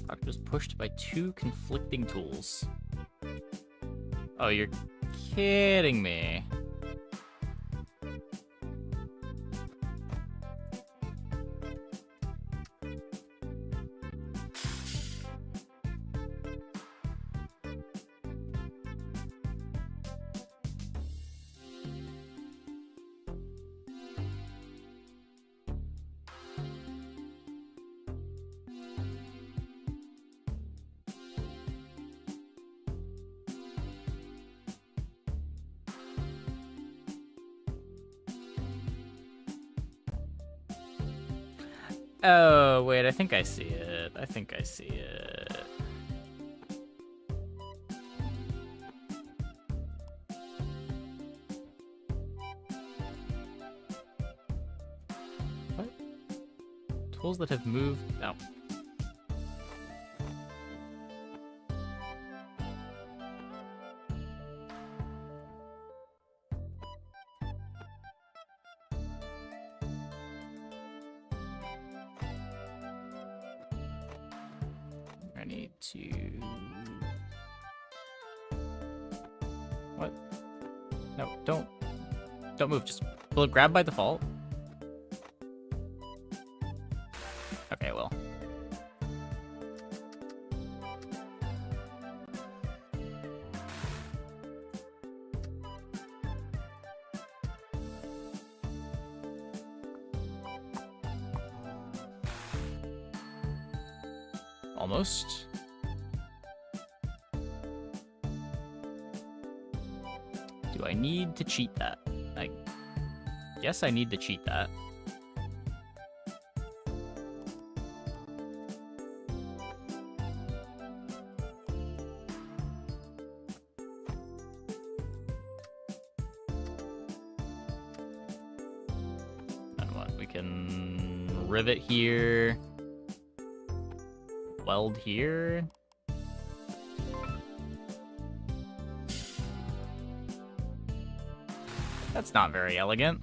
Product was pushed by 2 conflicting tools. Oh, you're kidding me. Oh, wait, I think I see it. I think I see it. What? Tools that have moved... Oh. I need to... What? No, don't move. Just will it grab by default? Okay, well. Almost. Do I need to cheat that? I guess I need to cheat that. And what? We can rivet here. Weld here. That's not very elegant.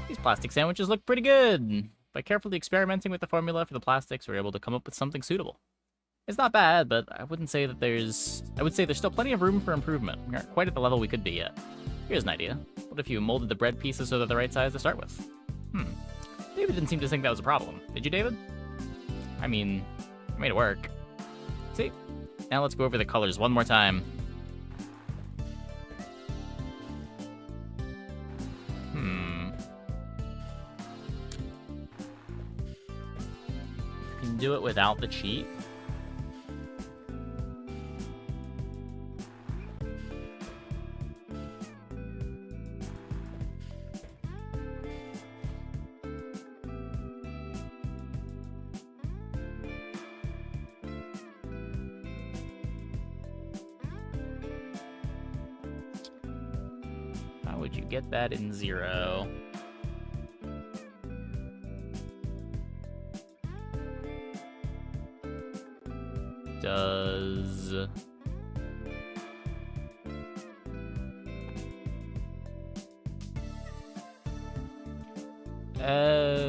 These plastic sandwiches look pretty good. By carefully experimenting with the formula for the plastics, we're able to come up with something suitable. It's not bad, but I wouldn't say that there's... I would say there's still plenty of room for improvement. We aren't quite at the level we could be yet. Here's an idea. What if you molded the bread pieces so they're the right size to start with? David didn't seem to think that was a problem. Did you, David? I mean, I made it work. See? Now let's go over the colors one more time. You can do it without the cheat. How would you get that in 0? Does...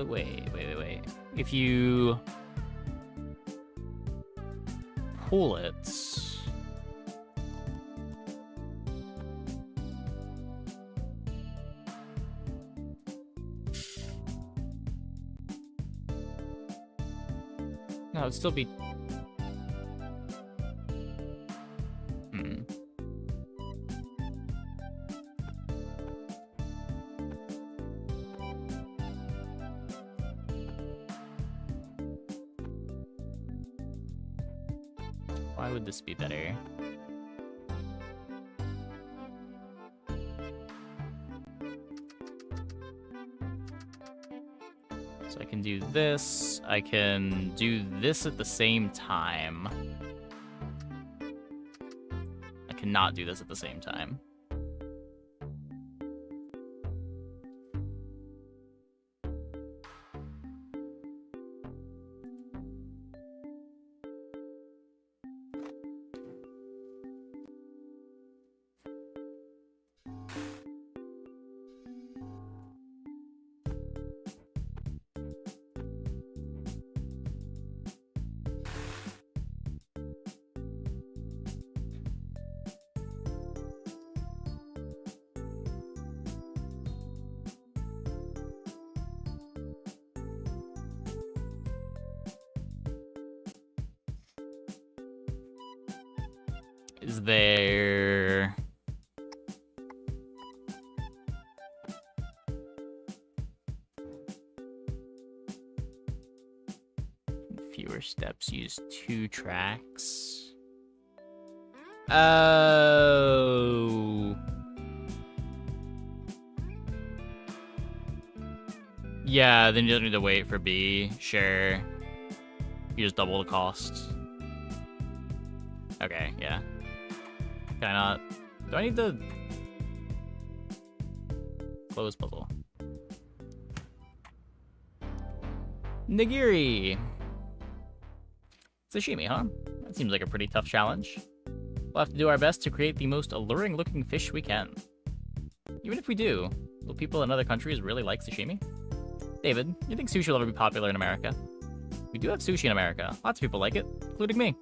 wait. If you pull it... No, it'd still be... Why would this be better? So I can do this. I can do this at the same time. I cannot do this at the same time. Is there... Fewer steps, use 2 tracks. Oh. Yeah, then you don't need to wait for B. Sure. You just double the cost. Okay, yeah. Can I not? Do I need to close puzzle? Nigiri. Sashimi, huh? That seems like a pretty tough challenge. We'll have to do our best to create the most alluring looking fish we can. Even if we do, will people in other countries really like sashimi? David, you think sushi will ever be popular in America? We do have sushi in America. Lots of people like it, including me.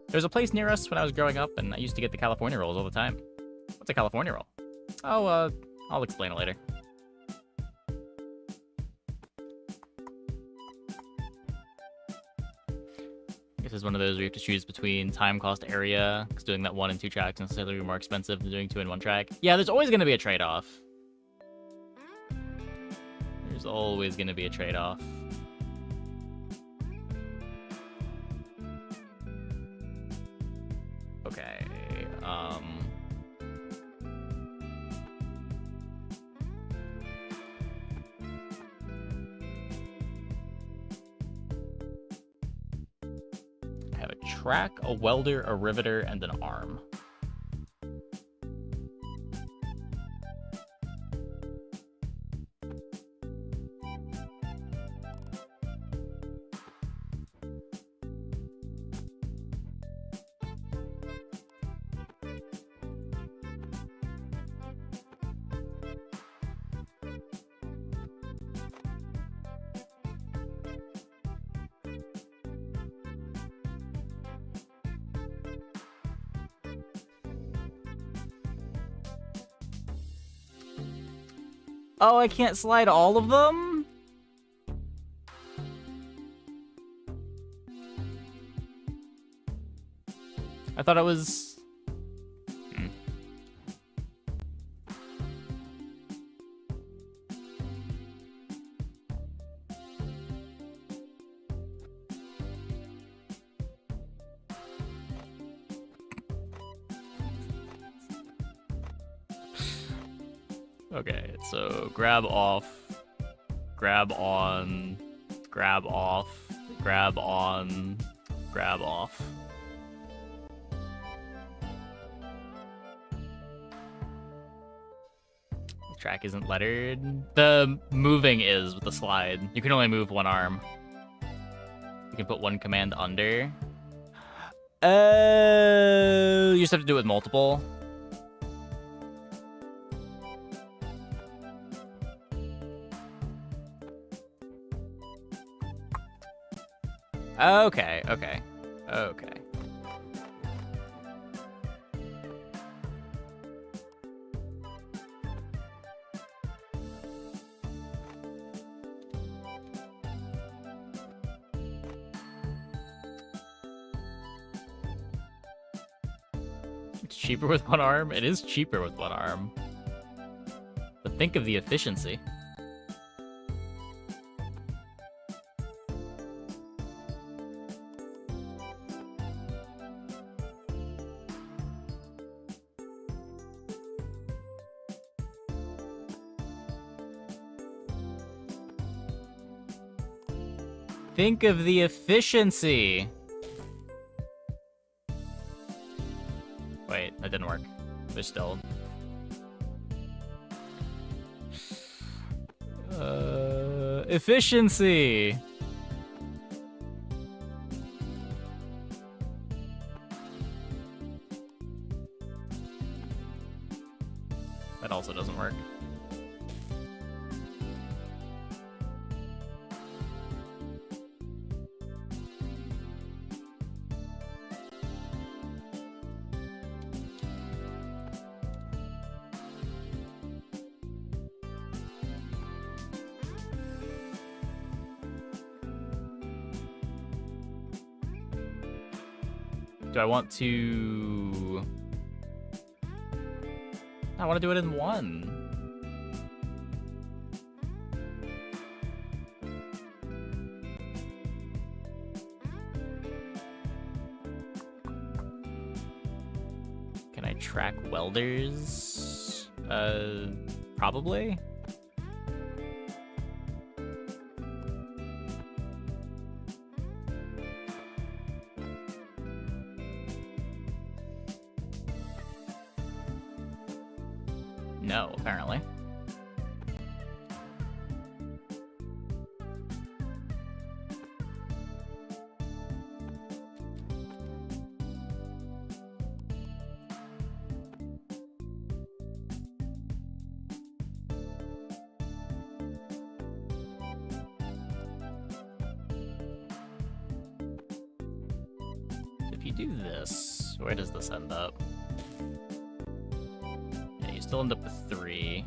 There's a place near us when I was growing up, and I used to get the California rolls all the time. What's a California roll? Oh, I'll explain it later. This is one of those where you have to choose between time, cost, area, because doing that 1 and 2 tracks is necessarily more expensive than doing 2 and 1 track. Yeah, there's always going to be a trade-off. There's always going to be a trade-off. Okay, I have a track, a welder, a riveter, and an arm. Oh, I can't slide all of them? I thought it was... Okay, so grab off, grab on, grab off, grab on, grab off. The track isn't lettered. The moving is with the slide. You can only move one arm. You can put one command under. You just have to do it with multiple. Okay, okay, okay. It's cheaper with one arm? It is cheaper with one arm. But think of the efficiency. Think of the efficiency. Wait, that didn't work. There's still... efficiency! That also doesn't work. Do I want to... I want to do it in one. Can I track welders? Probably. No, apparently. If you do this, where does this end up? You still end up with 3.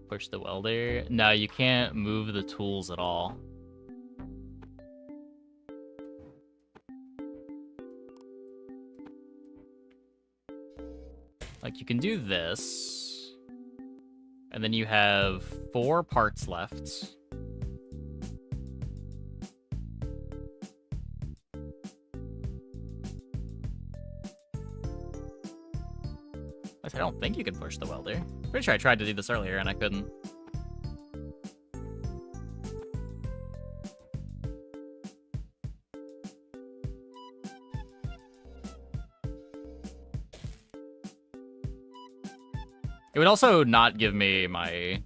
Push the welder. No, you can't move the tools at all. Like, you can do this, and then you have 4 parts left. I don't think you can push the welder. Pretty sure I tried to do this earlier and I couldn't. It would also not give me my...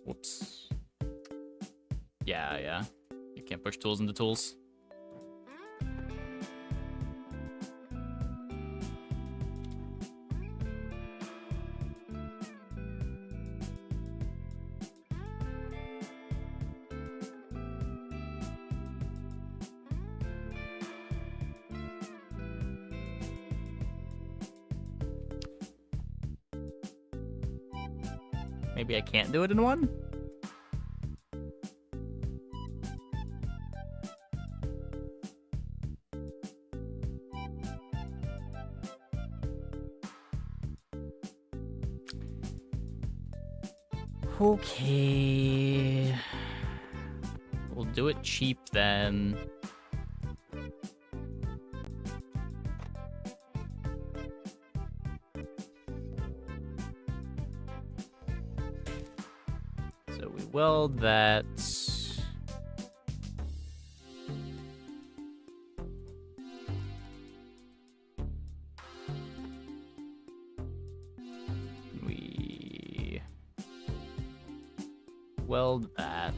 Whoops. tools into tools. Maybe I can't do it in one? Okay. We'll do it cheap then. So we weld that. We weld that.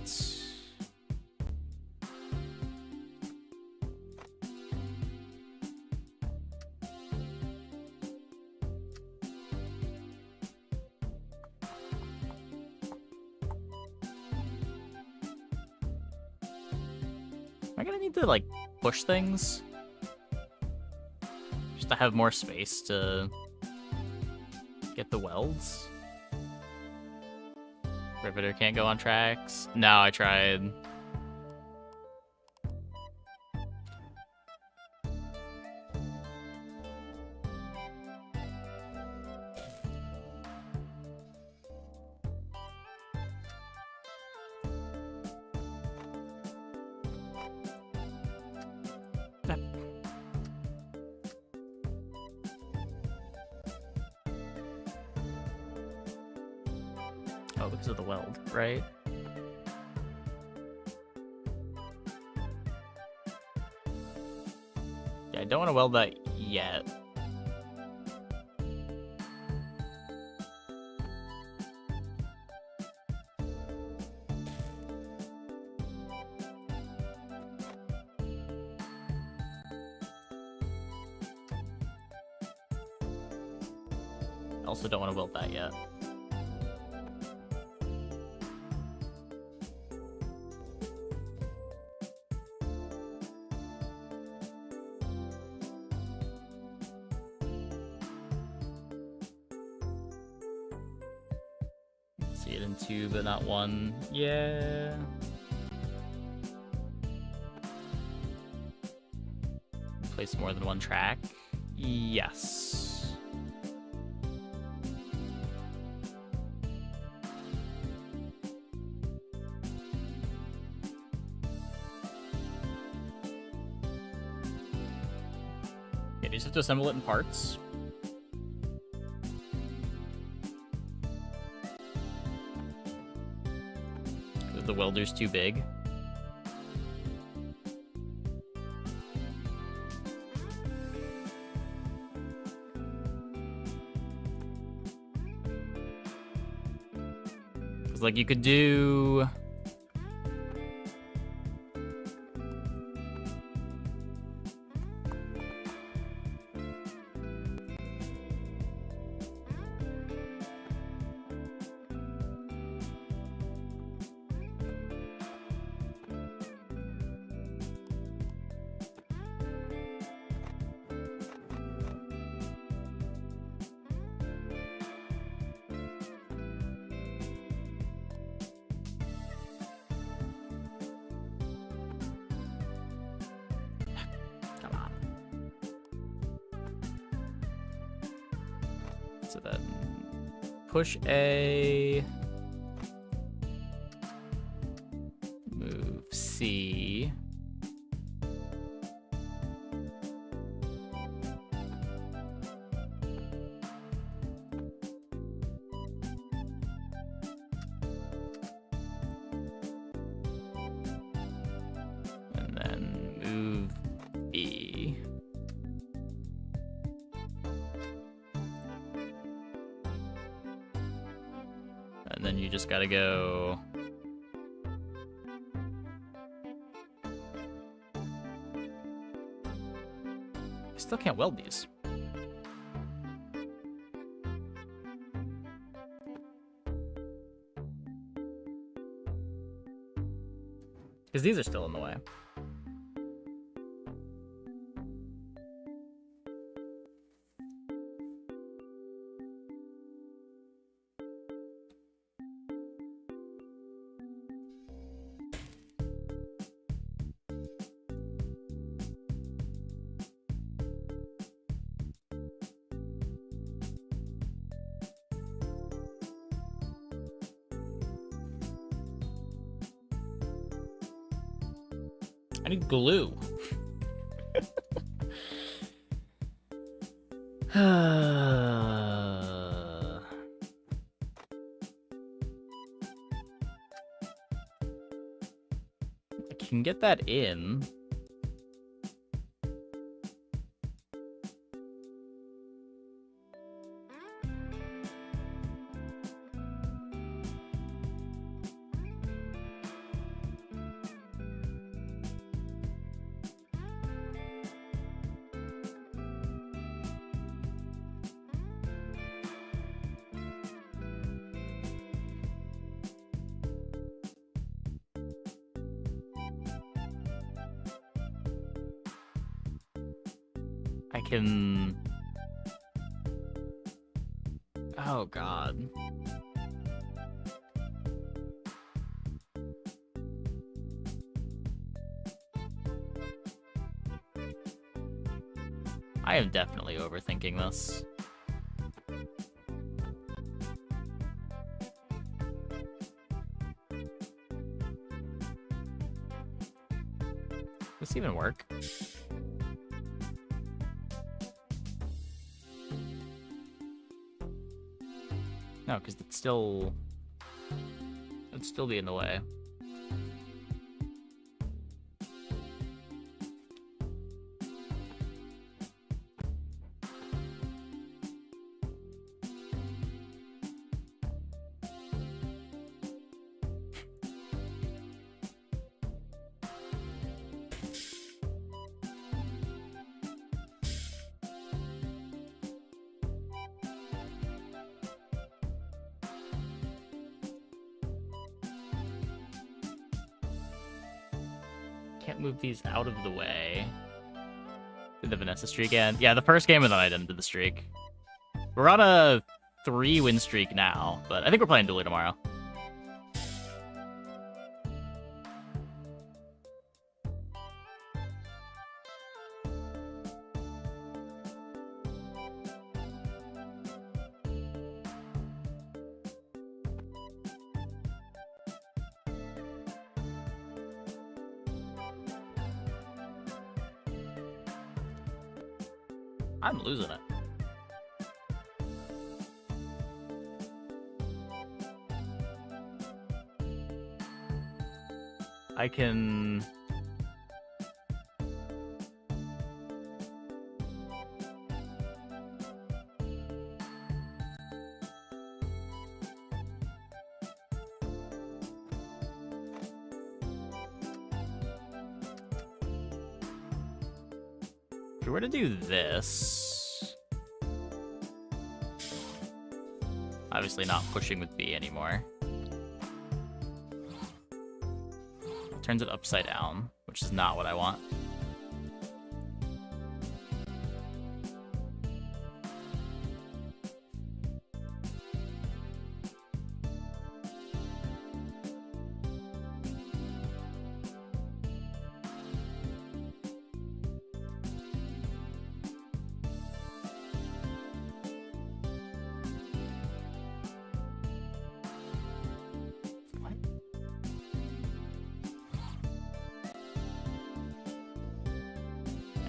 Am I gonna need to, like, push things? Just to have more space to get the welds? Riveter can't go on tracks. No, I tried. Oh, because of the weld, right? Yeah, I don't want to weld that yet. I also don't want to weld that yet. See it in two, but not one. Yeah. Place more than one track. Yes. Yeah, you just have to assemble it in parts. The welder's too big. Cause like you could do so then push A, move C, and then move B. And then you just gotta go I still can't weld these. Because these are still in the way. I need glue. I can get that in. I can... Oh, God. I am definitely overthinking this. Does this even work? No, because it'd still be in the way. Can't move these out of the way. Did the Vanessa streak end? Yeah, the first game and then I ended the streak. We're on a 3-win streak now, but I think we're playing dually tomorrow. I'm losing it. I can... If we were to do this... Obviously not pushing with B anymore. Turns it upside down, which is not what I want.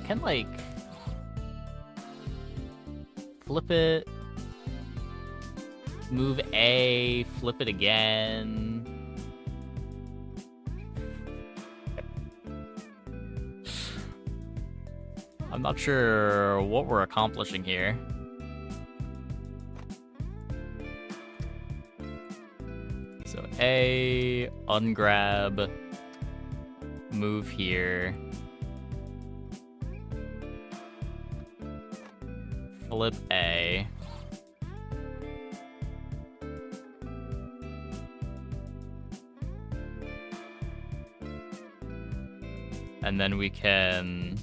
Can like flip it, move A, flip it again. I'm not sure what we're accomplishing here. So A, ungrab, move here. flip A. And then we can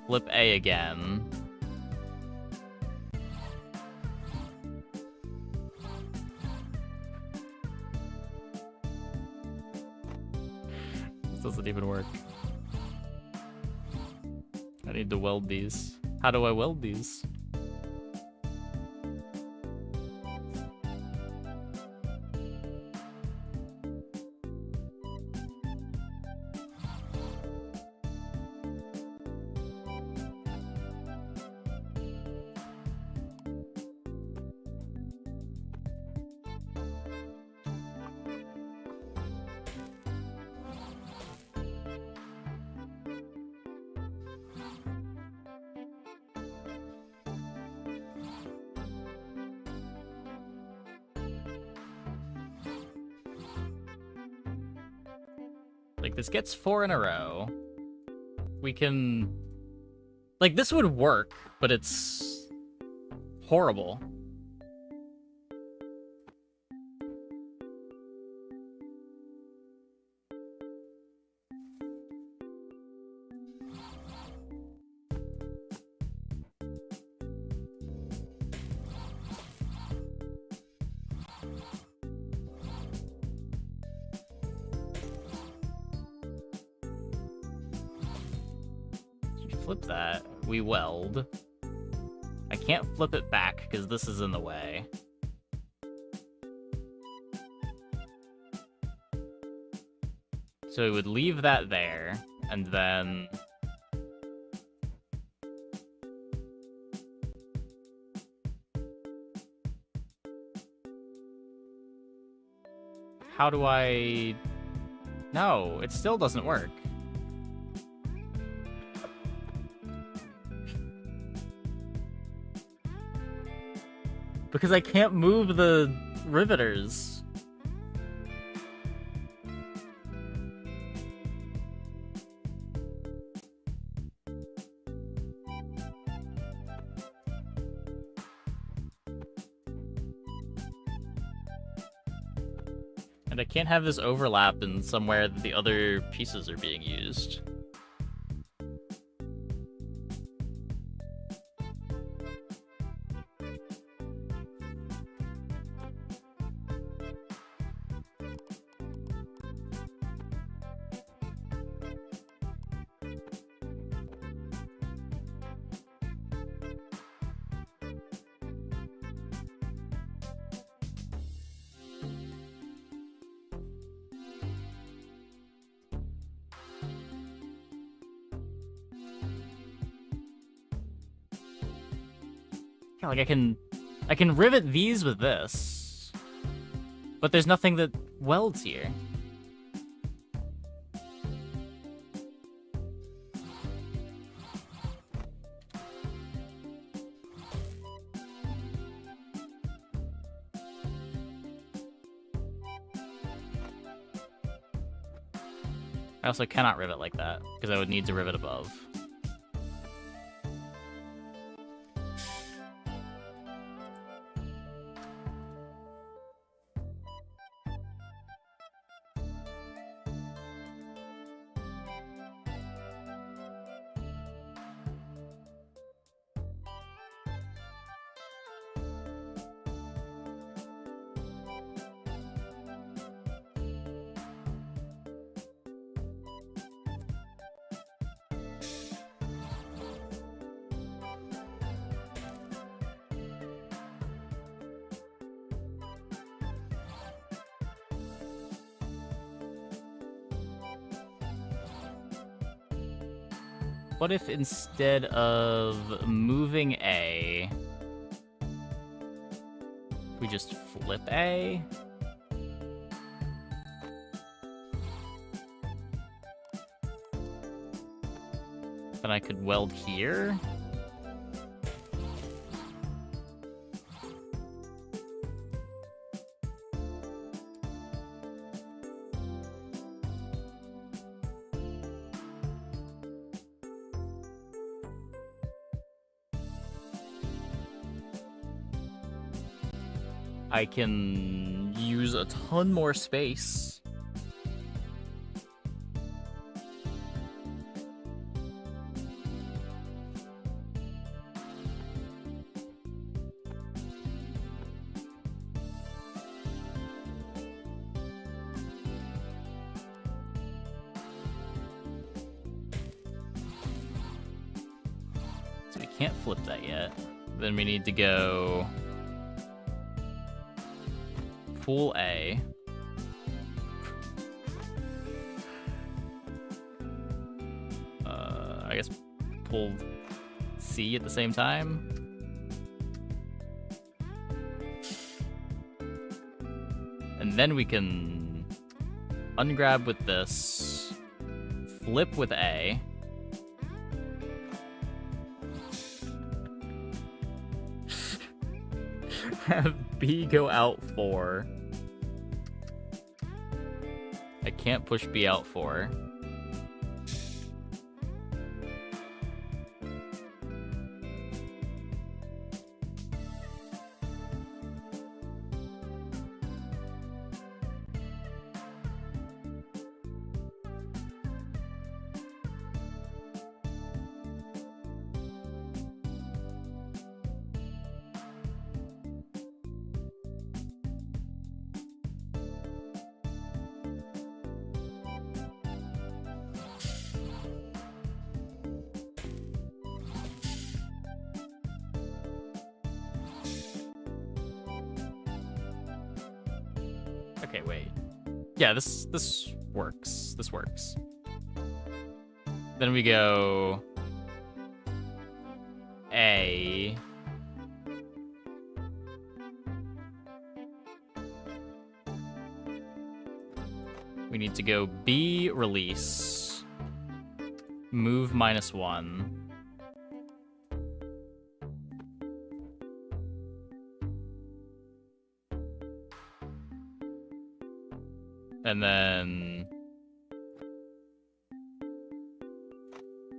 flip A again. This doesn't even work. I need to weld these. How do I weld these? Like, this gets 4 in a row. We can... Like, this would work, but it's... horrible. Flip that. We weld. I can't flip it back because this is in the way. So we would leave that there, and then... How do I... No, it still doesn't work. Because I can't move the riveters. And I can't have this overlap in somewhere that the other pieces are being used. Yeah, like I can rivet these with this, but there's nothing that welds here. I also cannot rivet like that, because I would need to rivet above. What if instead of moving A, we just flip A? Then I could weld here? I can use a ton more space. So we can't flip that yet. Then we need to go full A. I guess pull C at the same time. And then we can ungrab with this, flip with A. Have B go out 4. I can't push B out 4. Okay, wait. Yeah, this works. This works. Then we go A. We need to go B, release. Move -1. And then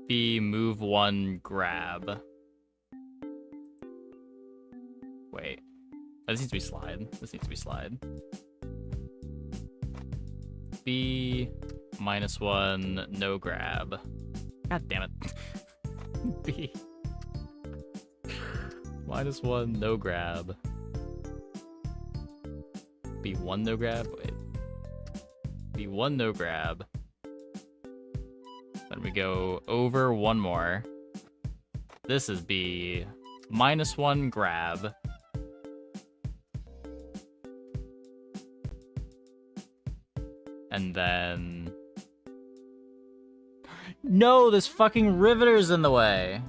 B, move 1, grab. Wait. Oh, this needs to be slide. This needs to be slide. B, -1, no grab. God damn it. B. -1, no grab. B1, no grab? Wait. B1, no grab. Then we go over 1 more. This is B, -1, grab. And then... No, this fucking riveter's in the way.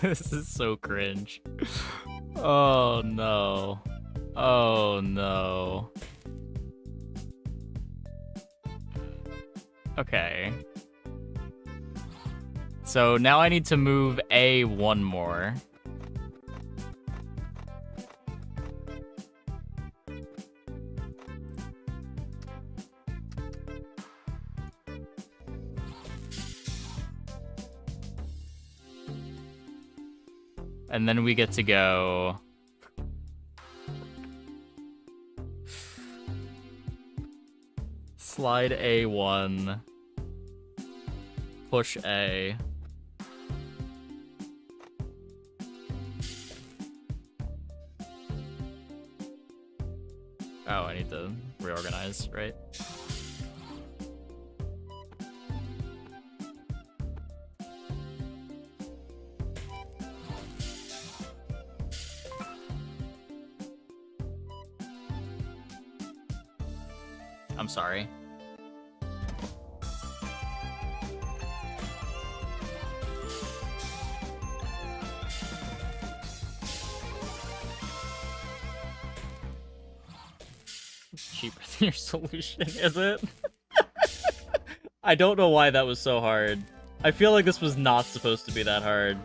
This is so cringe. Oh no. Oh no. Okay. So now I need to move A 1 more. And then we get to go slide A1, push A. Oh, I need to reorganize, right? I'm sorry. cheaper than your solution, is it? I don't know why that was so hard. I feel like this was not supposed to be that hard.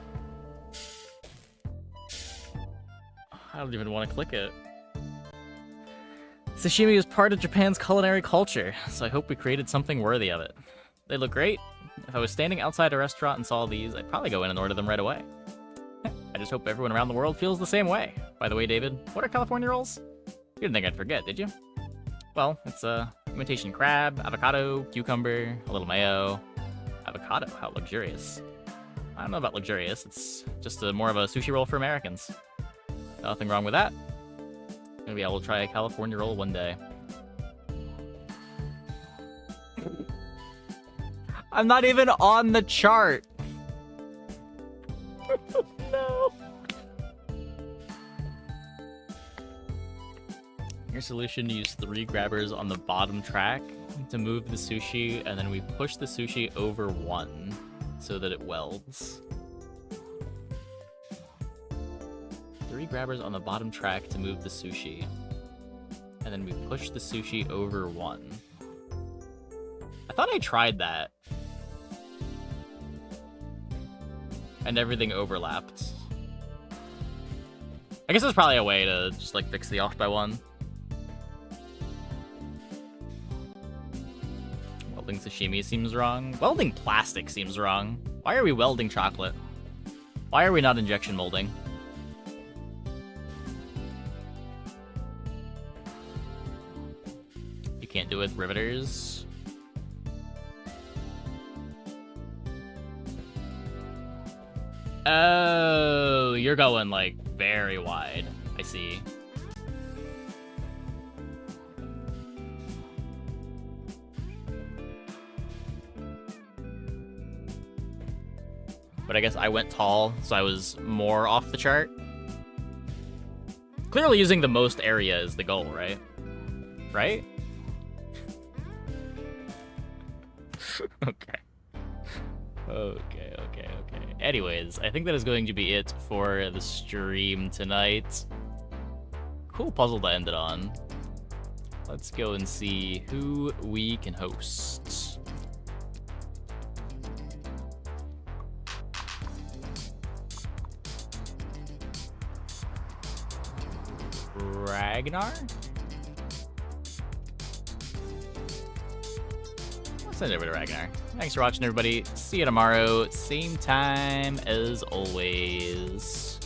I don't even want to click it. Sashimi is part of Japan's culinary culture, so I hope we created something worthy of it. They look great. If I was standing outside a restaurant and saw these, I'd probably go in and order them right away. I just hope everyone around the world feels the same way. By the way, David, what are California rolls? You didn't think I'd forget, did you? Well, it's imitation crab, avocado, cucumber, a little mayo. Avocado, how luxurious. I don't know about luxurious, it's just more of a sushi roll for Americans. Nothing wrong with that. Maybe I will try a California roll one day. I'm not even on the chart. No. Your solution: use 3 grabbers on the bottom track to move the sushi, and then we push the sushi over 1 so that it welds. 3 grabbers on the bottom track to move the sushi, and then we push the sushi over 1. I thought I tried that. And everything overlapped. I guess there's probably a way to just like fix the off by 1. Welding sashimi seems wrong. Welding plastic seems wrong. Why are we welding chocolate? Why are we not injection molding? You can't do it with riveters. Oh, you're going like very wide. I see. But I guess I went tall, so I was more off the chart. Clearly using the most area is the goal, right? Right? Okay. Okay. Anyways, I think that is going to be it for the stream tonight. Cool puzzle to end it on. Let's go and see who we can host. Ragnar? Send it over to Ragnar. Thanks for watching, everybody. See you tomorrow, same time as always.